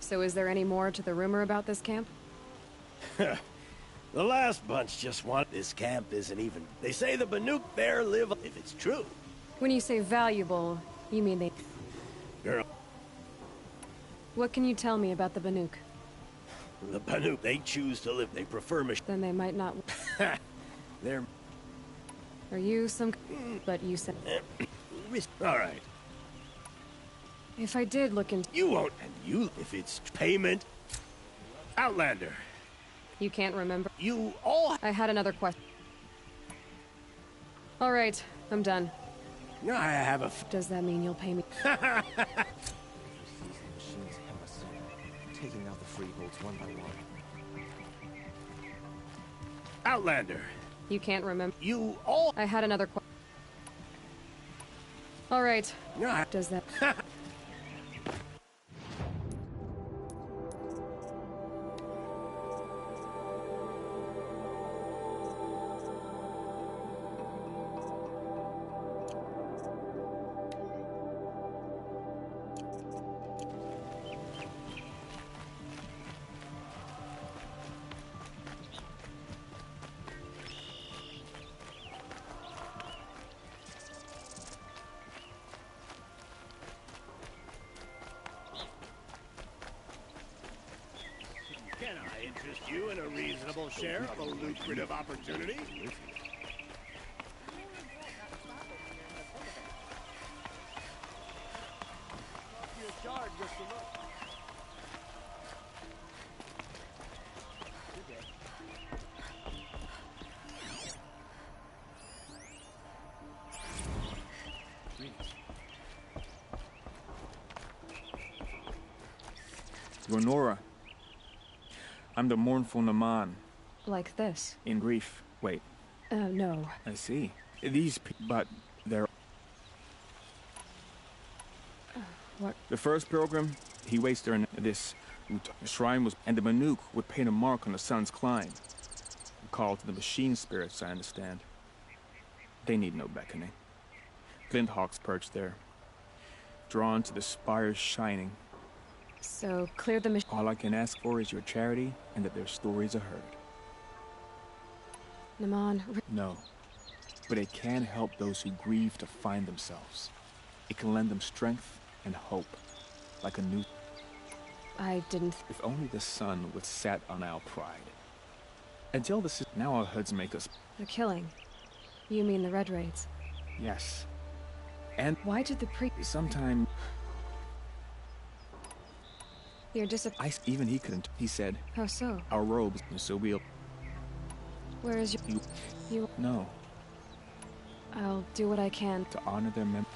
So is there any more to the rumor about this camp? The last bunch just want... This camp isn't even... They say the Banuk there live... If it's true. When you say valuable, you mean they... Girl. What can you tell me about the Banuk? The Banuk, they choose to live. They prefer Then they might not... They're... Are you some... But you said... All right. If I did look into... You won't. And you... If it's payment... Outlander. You can't remember? You all... I had another question. All right, I'm done. I have a... Does that mean you'll pay me? Taking out the freeholds one by one. Outlander, You can't remember. You all. I had another question. All right. Yeah. Does that? Can I interest you in a reasonable share of a lucrative opportunity? Lenora. I'm the mournful Naman. Like this? In grief. Wait. No. I see. But they're... What? The first pilgrim, he waits during this. The shrine was... And the Manuk would paint a mark on the sun's climb. A call to the machine spirits, I understand. They need no beckoning. Glint hawks perch there. Drawn to the spires shining. So, clear the machine. All I can ask for is your charity and that their stories are heard. Naman. No. But it can help those who grieve to find themselves. It can lend them strength and hope. Like a new... I didn't... If only the sun would set on our pride. Until this is... Now our hoods make us... The killing. You mean the Red Raids? Yes. And... Why did the Sometime... You're Even he couldn't. He said... How so? Our robes, so we'll... Where is you... No. I'll do what I can. To honor their memory.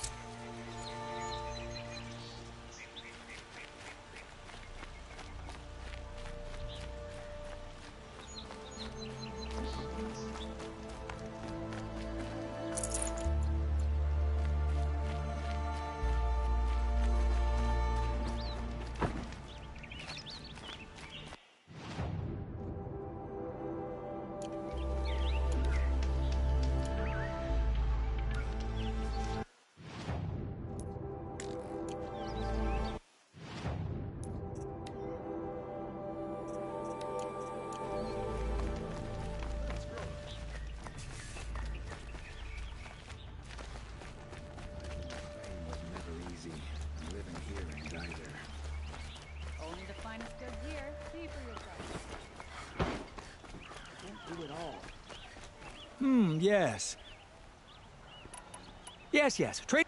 Yes. Yes. Trade.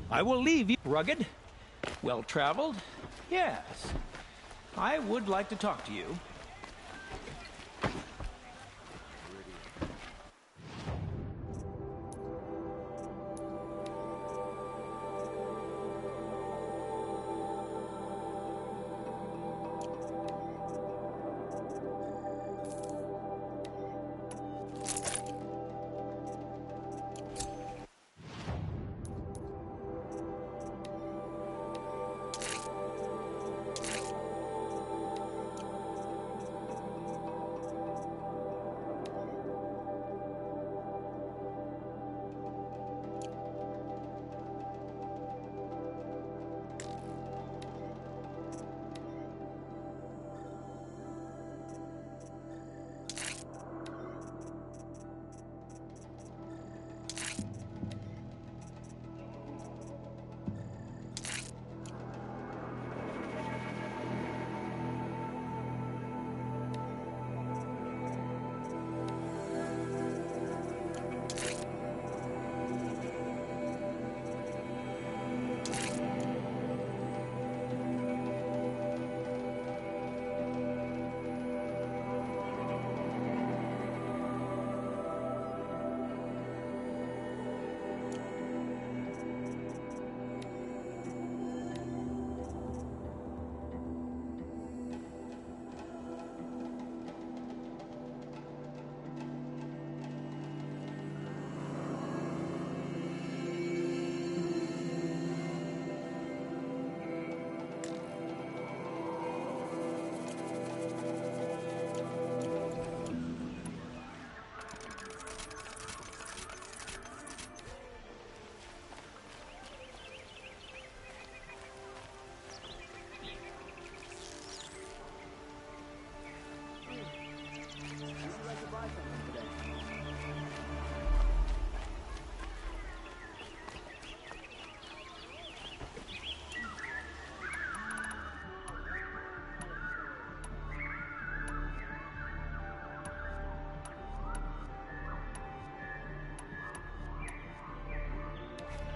I will leave you. Rugged. Well-traveled. Yes. I would like to talk to you.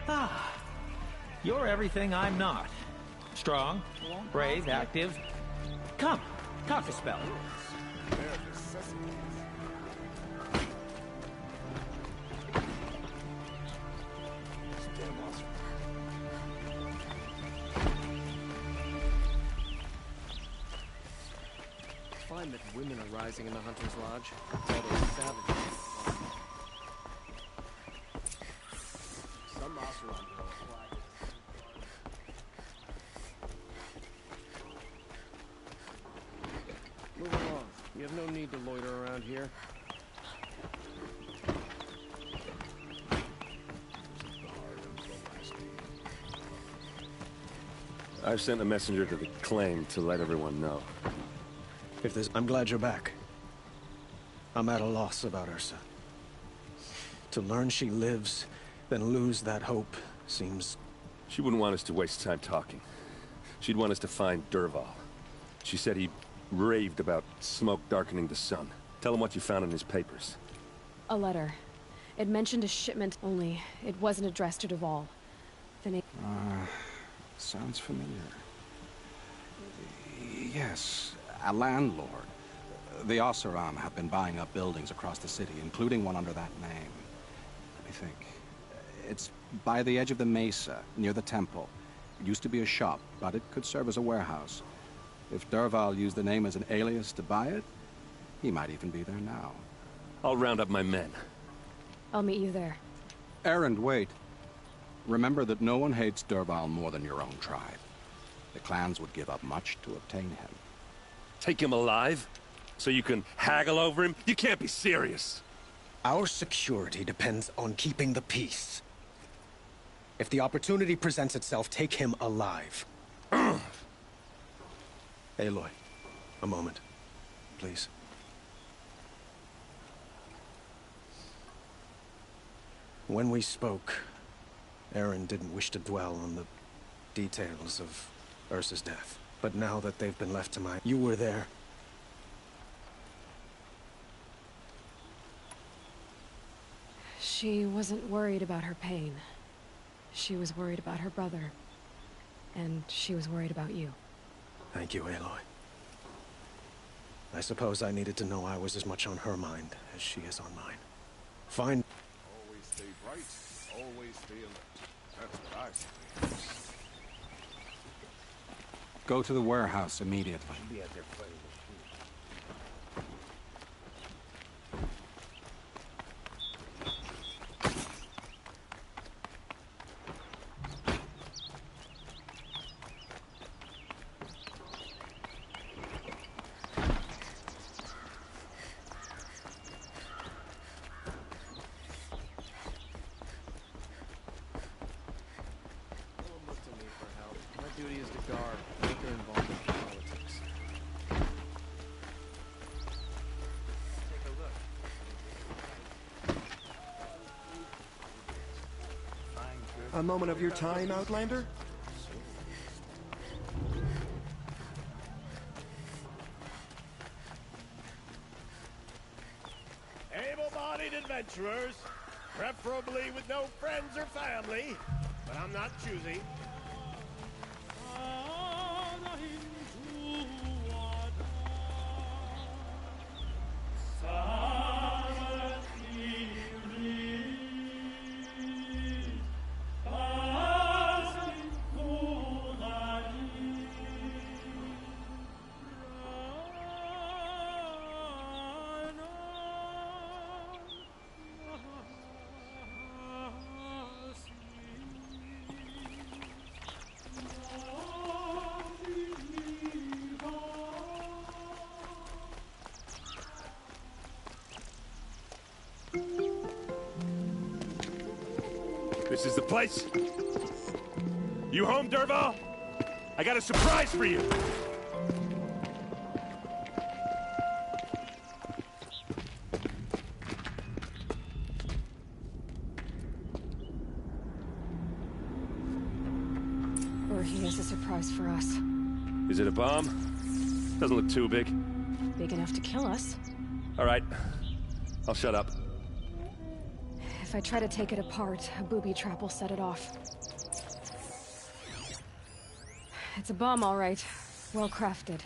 Ah, you're everything I'm not. Strong, brave, active. Come, talk a spell. Find that women are rising in the Hunter's Lodge. All those savages. Some Oseram girls flag. Move along. You have no need to loiter around here. I've sent a messenger to the claim to let everyone know. I'm glad you're back. I'm at a loss about Ursa. To learn she lives, then lose that hope, seems... She wouldn't want us to waste time talking. She'd want us to find Dervahl. She said he raved about smoke darkening the sun. Tell him what you found in his papers. A letter. It mentioned a shipment, only it wasn't addressed to Dervahl. The name... sounds familiar. Yes, a landlord. The Oseram have been buying up buildings across the city, including one under that name. Let me think. It's by the edge of the mesa, near the temple. It used to be a shop, but it could serve as a warehouse. If Dervahl used the name as an alias to buy it, he might even be there now. I'll round up my men. I'll meet you there. Erend, wait. Remember that no one hates Dervahl more than your own tribe. The clans would give up much to obtain him. Take him alive? So you can haggle over him? You can't be serious. Our security depends on keeping the peace. If the opportunity presents itself, take him alive. Aloy, a moment, please. When we spoke, Erend didn't wish to dwell on the details of Ursa's death. But now that they've been left to my... You were there. She wasn't worried about her pain. She was worried about her brother. And she was worried about you. Thank you, Aloy. I suppose I needed to know I was as much on her mind as she is on mine. Fine. Always stay bright, always stay alert. That's what I say. Go to the warehouse immediately. Be at their place. A moment of your time, Outlander? Able-bodied adventurers, preferably with no friends or family, but I'm not choosy. This is the place? You home, Dervahl? I got a surprise for you! Or he has a surprise for us. Is it a bomb? Doesn't look too big. Big enough to kill us. All right. I'll shut up. If I try to take it apart, a booby trap will set it off. It's a bomb, all right. Well crafted.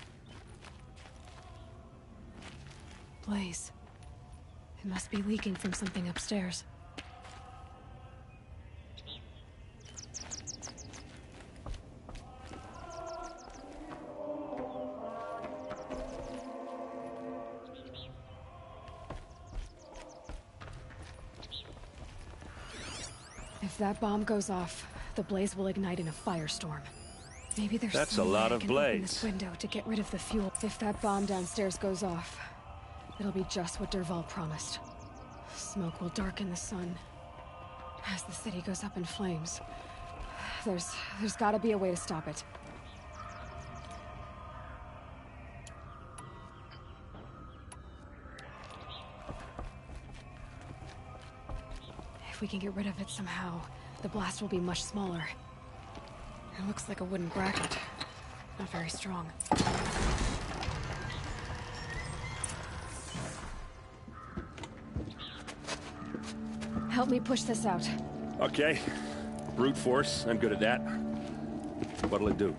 Blaze. It must be leaking from something upstairs. If that bomb goes off, the blaze will ignite in a firestorm. Maybe there's That's some a way lot I of can open blaze. this window to get rid of the fuel. If that bomb downstairs goes off, it'll be just what Dervahl promised. Smoke will darken the sun. As the city goes up in flames, there's gotta be a way to stop it. If we can get rid of it somehow, the blast will be much smaller. It looks like a wooden bracket. Not very strong. Help me push this out. Okay. Brute force, I'm good at that. What'll it do?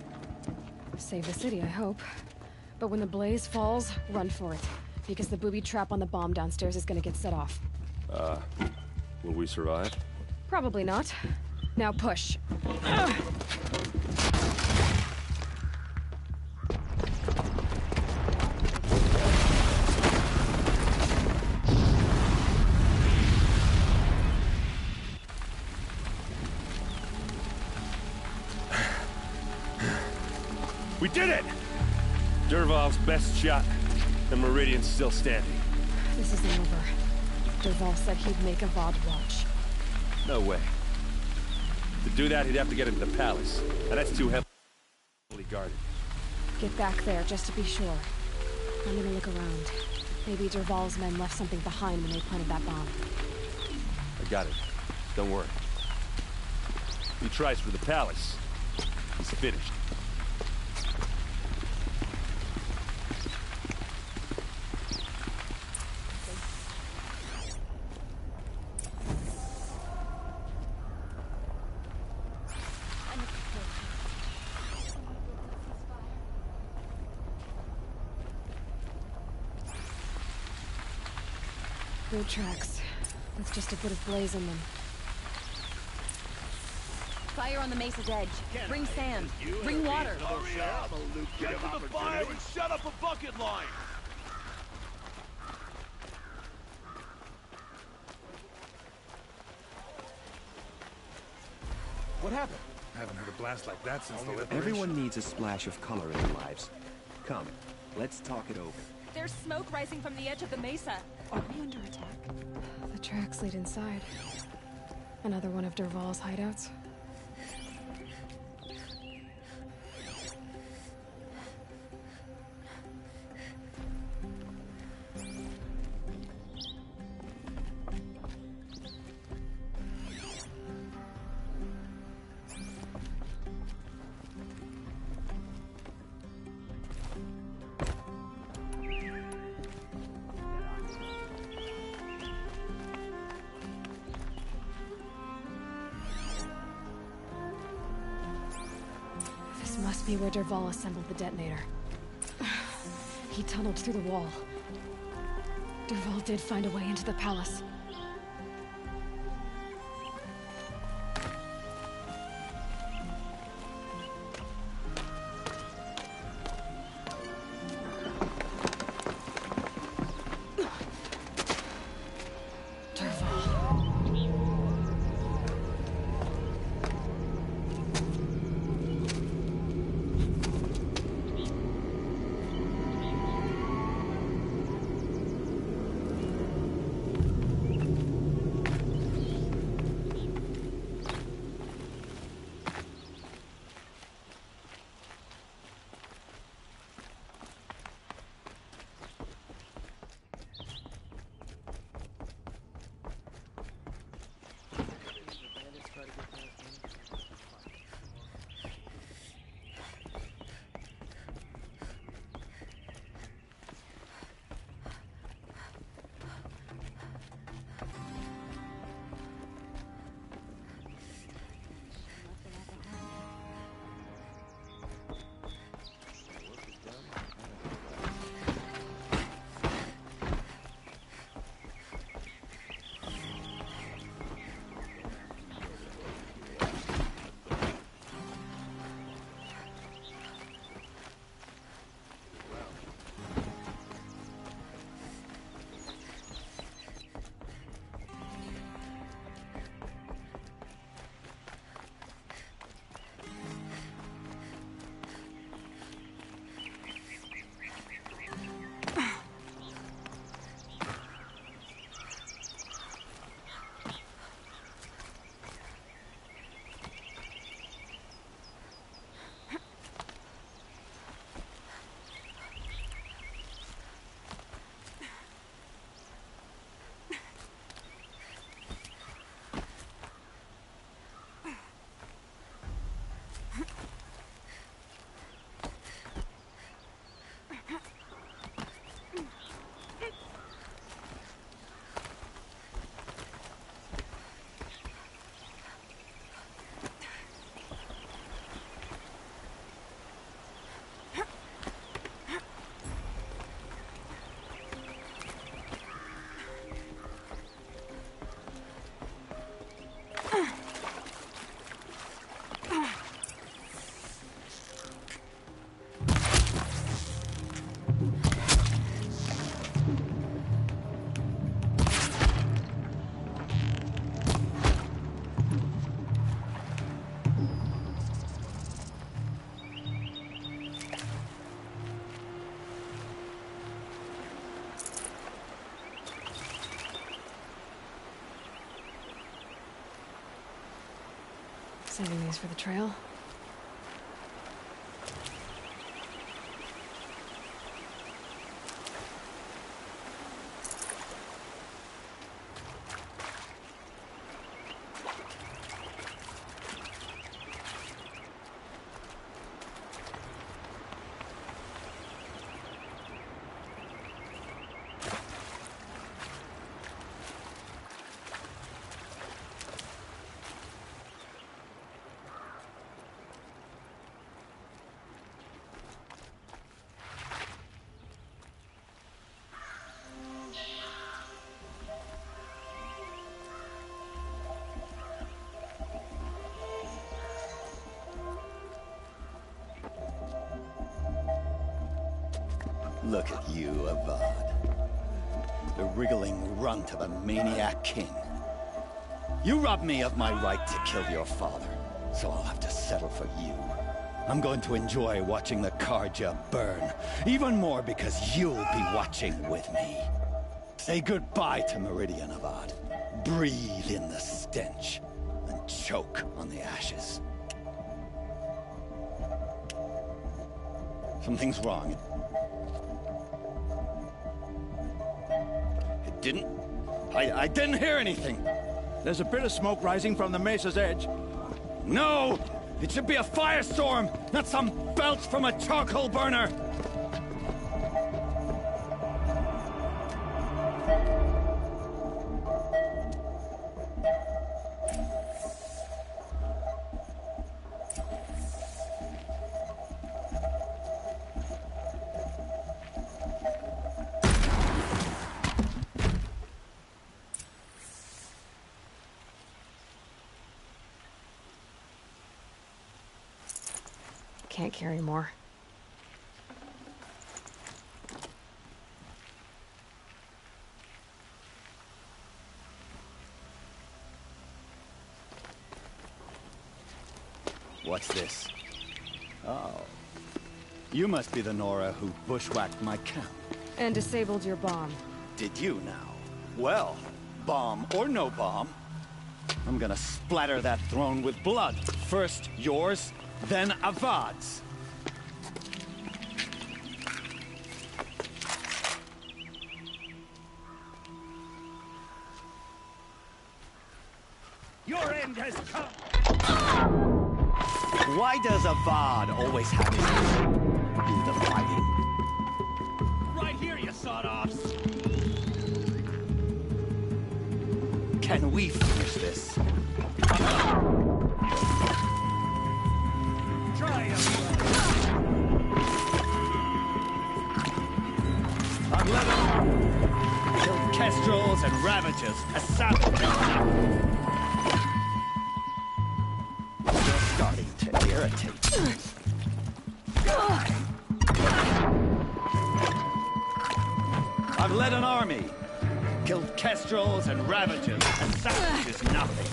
Save the city, I hope. But when the blaze falls, run for it. Because the booby trap on the bomb downstairs is gonna get set off. Will we survive? Probably not. Now push. We did it! Dervahl's best shot, and Meridian's still standing. This isn't over. Dervahl said he'd make Avad watch. No way. To do that, he'd have to get into the palace, and that's too heavily guarded. Get back there, just to be sure. I'm gonna look around. Maybe Dervahl's men left something behind when they planted that bomb. I got it. Don't worry. He tries for the palace. He's finished. Boot tracks. With just a bit of blaze in them. Fire on the mesa's edge. Bring sand. Bring water. Get to the fire and shut up a bucket line! What happened? I haven't heard a blast like that since the liberation. Everyone needs a splash of color in their lives. Come, let's talk it over. There's smoke rising from the edge of the mesa. Are we under attack? The tracks lead inside. Another one of Dervahl's hideouts. Must be where Dervahl assembled the detonator. He tunneled through the wall. Dervahl did find a way into the palace. Saving these for the trail. Look at you, Avad. The wriggling runt of a maniac king. You robbed me of my right to kill your father, so I'll have to settle for you. I'm going to enjoy watching the Karja burn, even more because you'll be watching with me. Say goodbye to Meridian, Avad. Breathe in the stench, and choke on the ashes. Something's wrong. I didn't hear anything. There's a bit of smoke rising from the mesa's edge. No! It should be a firestorm, not some belch from a charcoal burner! Can't carry more. What's this? Oh. You must be the Nora who bushwhacked my camp. And disabled your bomb. Did you now? Well, bomb or no bomb, I'm gonna splatter that throne with blood. First yours, then Avad's. Your end has come! Why does Avad always have his do the fighting? Right here, you sawed-offs! Can we finish this? Try it! Unleavened! Killed kestrels and ravagers. A savage. You're starting to irritate me. I've led an army. Killed kestrels and ravagers. A savage is nothing.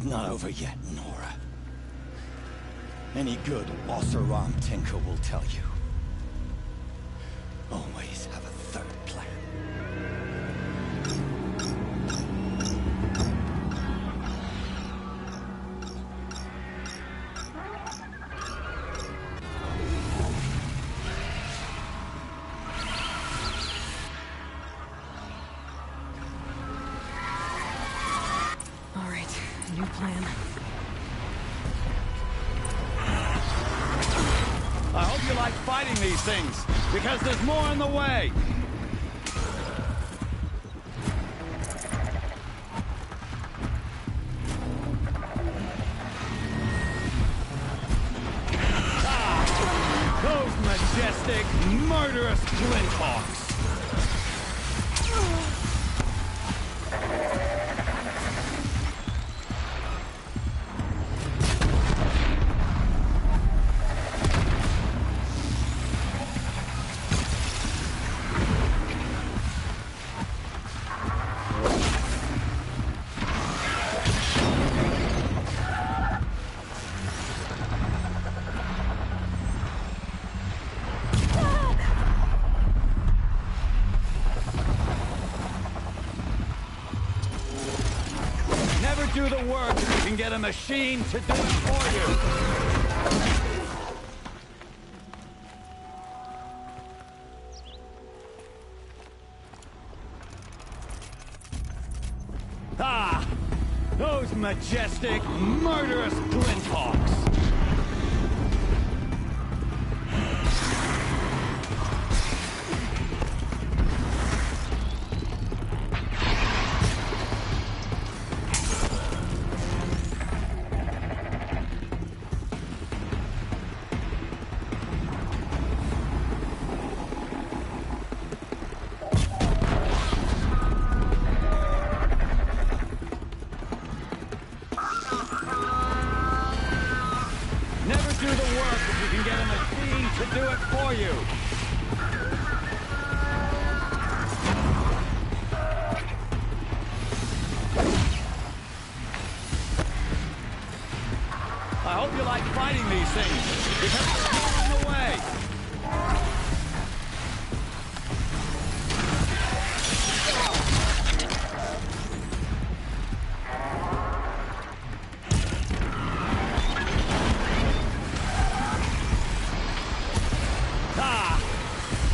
Not over yet, Nora. Any good Oseram tinker will tell you. Always have a third plan. New plan. I hope you like fighting these things, because there's more on the way. Those majestic, murderous flinthawks. get a machine to do it for you. Ah! Those majestic, murderous glinthawks! Do the work if you can get a machine to do it for you. I hope you like fighting these things, because they're more in the way.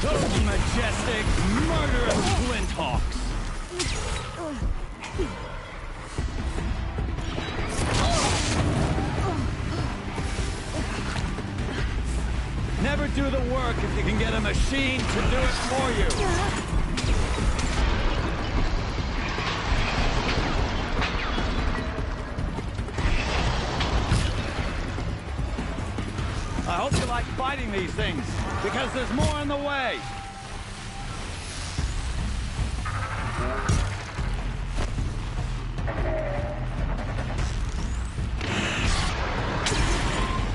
Those majestic, murderous glinthawks! Never do the work if you can get a machine to do it for you. I hope you like fighting these things, because there's more in the way.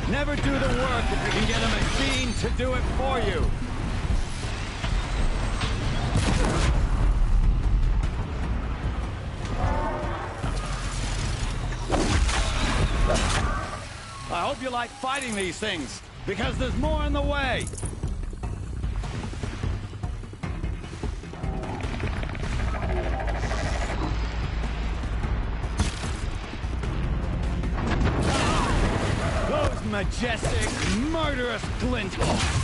Never do the work if you can get a machine to do it for you. I hope you like fighting these things, because there's more in the way. Those majestic, murderous glinthawks.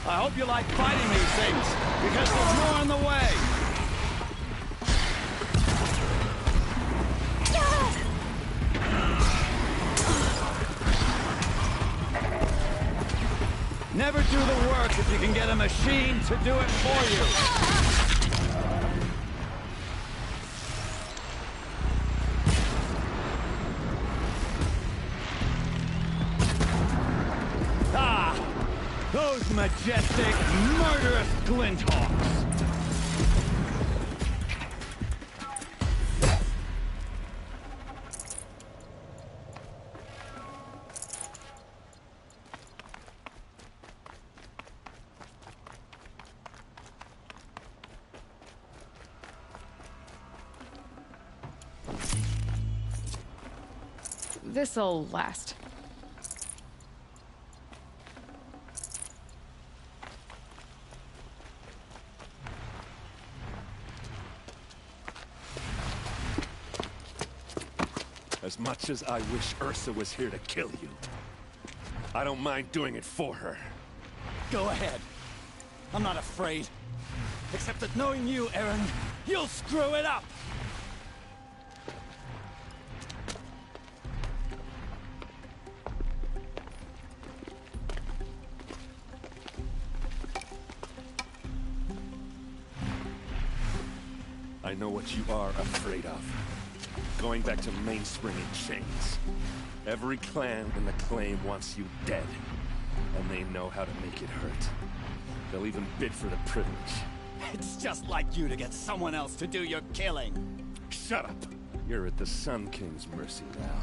I hope you like fighting these things, because there's more in the way. Never do the work if you can get a machine to do it for you. Those majestic, murderous glinthawks! This'll last. As much as I wish Ursa was here to kill you, I don't mind doing it for her. Go ahead. I'm not afraid. Except that knowing you, Aaron, you'll screw it up! I know what you are afraid of. Going back to Mainspring in chains. Every clan in the claim wants you dead. And they know how to make it hurt. They'll even bid for the privilege. It's just like you to get someone else to do your killing. Shut up! You're at the Sun King's mercy now.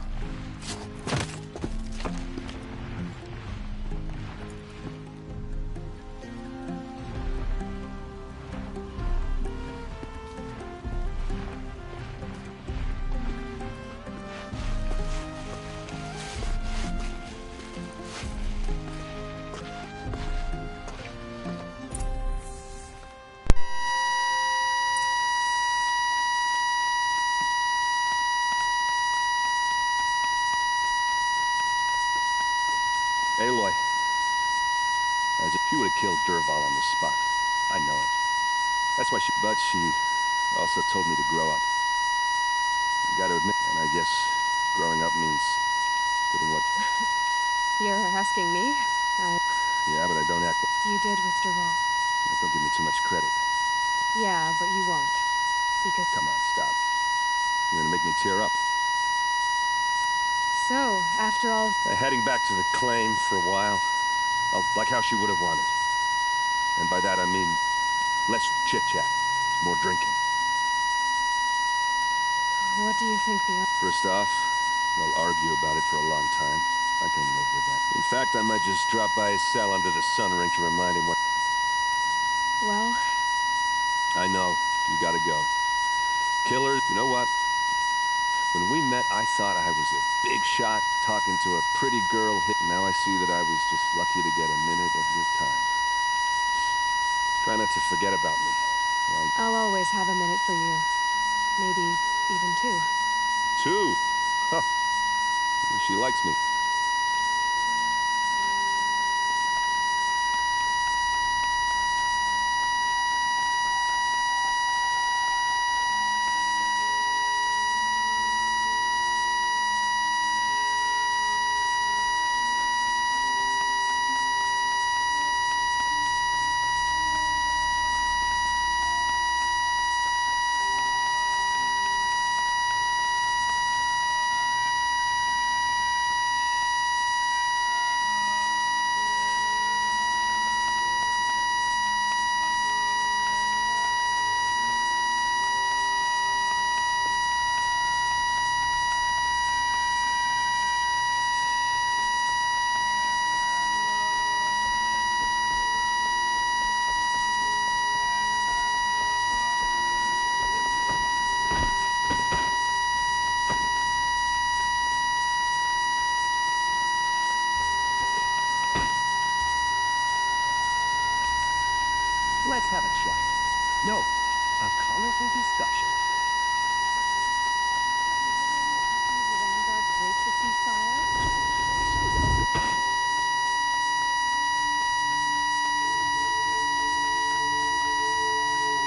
killed Derval on the spot. I know it. That's why but she also told me to grow up. You gotta admit, and I guess growing up means doing what... You're asking me? Yeah, but I don't act... You did with Derval. Don't give me too much credit. Yeah, but you won't. Because... Come on, stop. You're gonna make me tear up. So, after all... Heading back to the claim for a while. Like how she would have wanted. And by that I mean less chit-chat, more drinking. What do you think the... First off, they'll argue about it for a long time. I can live with that. In fact, I might just drop by his cell under the sun ring to remind him what... Well... I know. You gotta go. Killer, you know what? When we met, I thought I was a big shot talking to a pretty girl hit. Now I see that I was just lucky to get a minute of your time. Try not to forget about me. I'll always have a minute for you. Maybe even two. Two? Huh. She likes me. Let's have a chat. No, a colorful discussion. Vanguard break the ceasefire?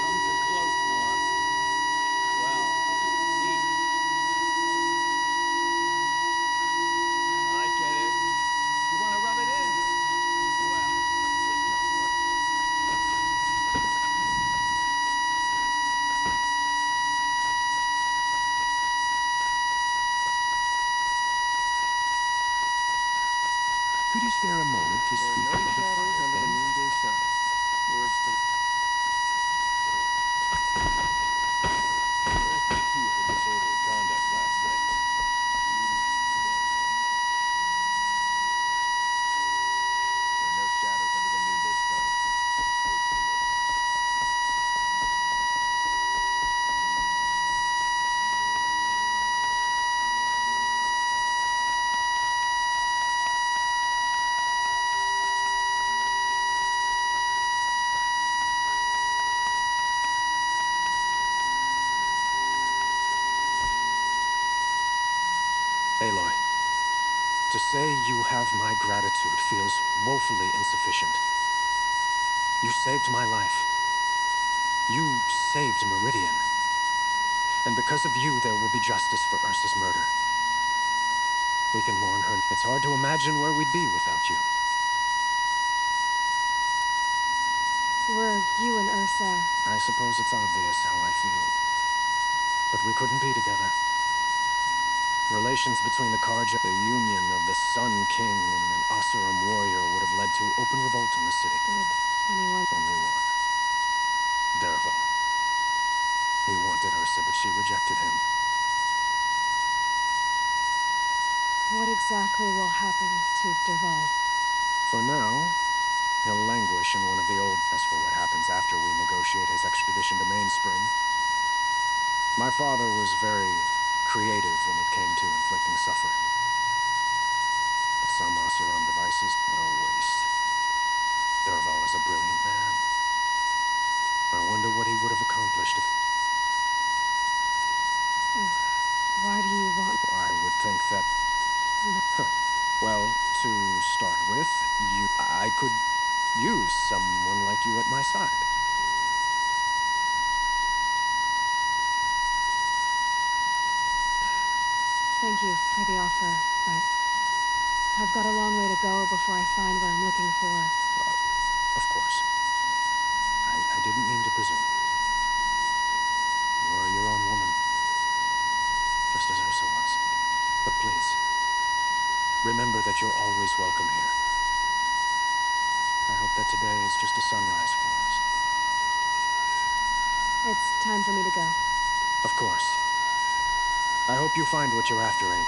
Come too close, Nora. Well, as you can see. I get it. You want to rub it in? Well, it's not working. Could you spare a moment to speak There are no of the shadows fire, under the then? noonday sun. Words to... Arrested two for disorderly conduct last night. There are no shadows under the noonday sun. Words to live by. Aloy, to say you have my gratitude feels woefully insufficient. You saved my life. You saved Meridian. And because of you, there will be justice for Ursa's murder. We can mourn her. It's hard to imagine where we'd be without you. Were you and Ursa... I suppose it's obvious how I feel. But we couldn't be together. Relations between the Karja, the union of the Sun King and an Asuram warrior would have led to open revolt in the city. Did anyone... Only one. Derval. He wanted Ursa, but she rejected him. What exactly will happen to Derval? For now, he'll languish in one of the old... As for what happens after we negotiate his extradition to Mainspring, my father was very creative when it came to inflicting suffering. But some Asuram devices, what a waste. Derval is a brilliant man. I wonder what he would have accomplished if... Why do you want... I would think that... No. Well, to start with, I could use someone like you at my side. Thank you for the offer, but I've got a long way to go before I find what I'm looking for. Of course. I didn't mean to presume. You're your own woman, just as Ursa was. But please, remember that you're always welcome here. I hope that today is just a sunrise for us. It's time for me to go. Of course. I hope you find what you're after, Aim.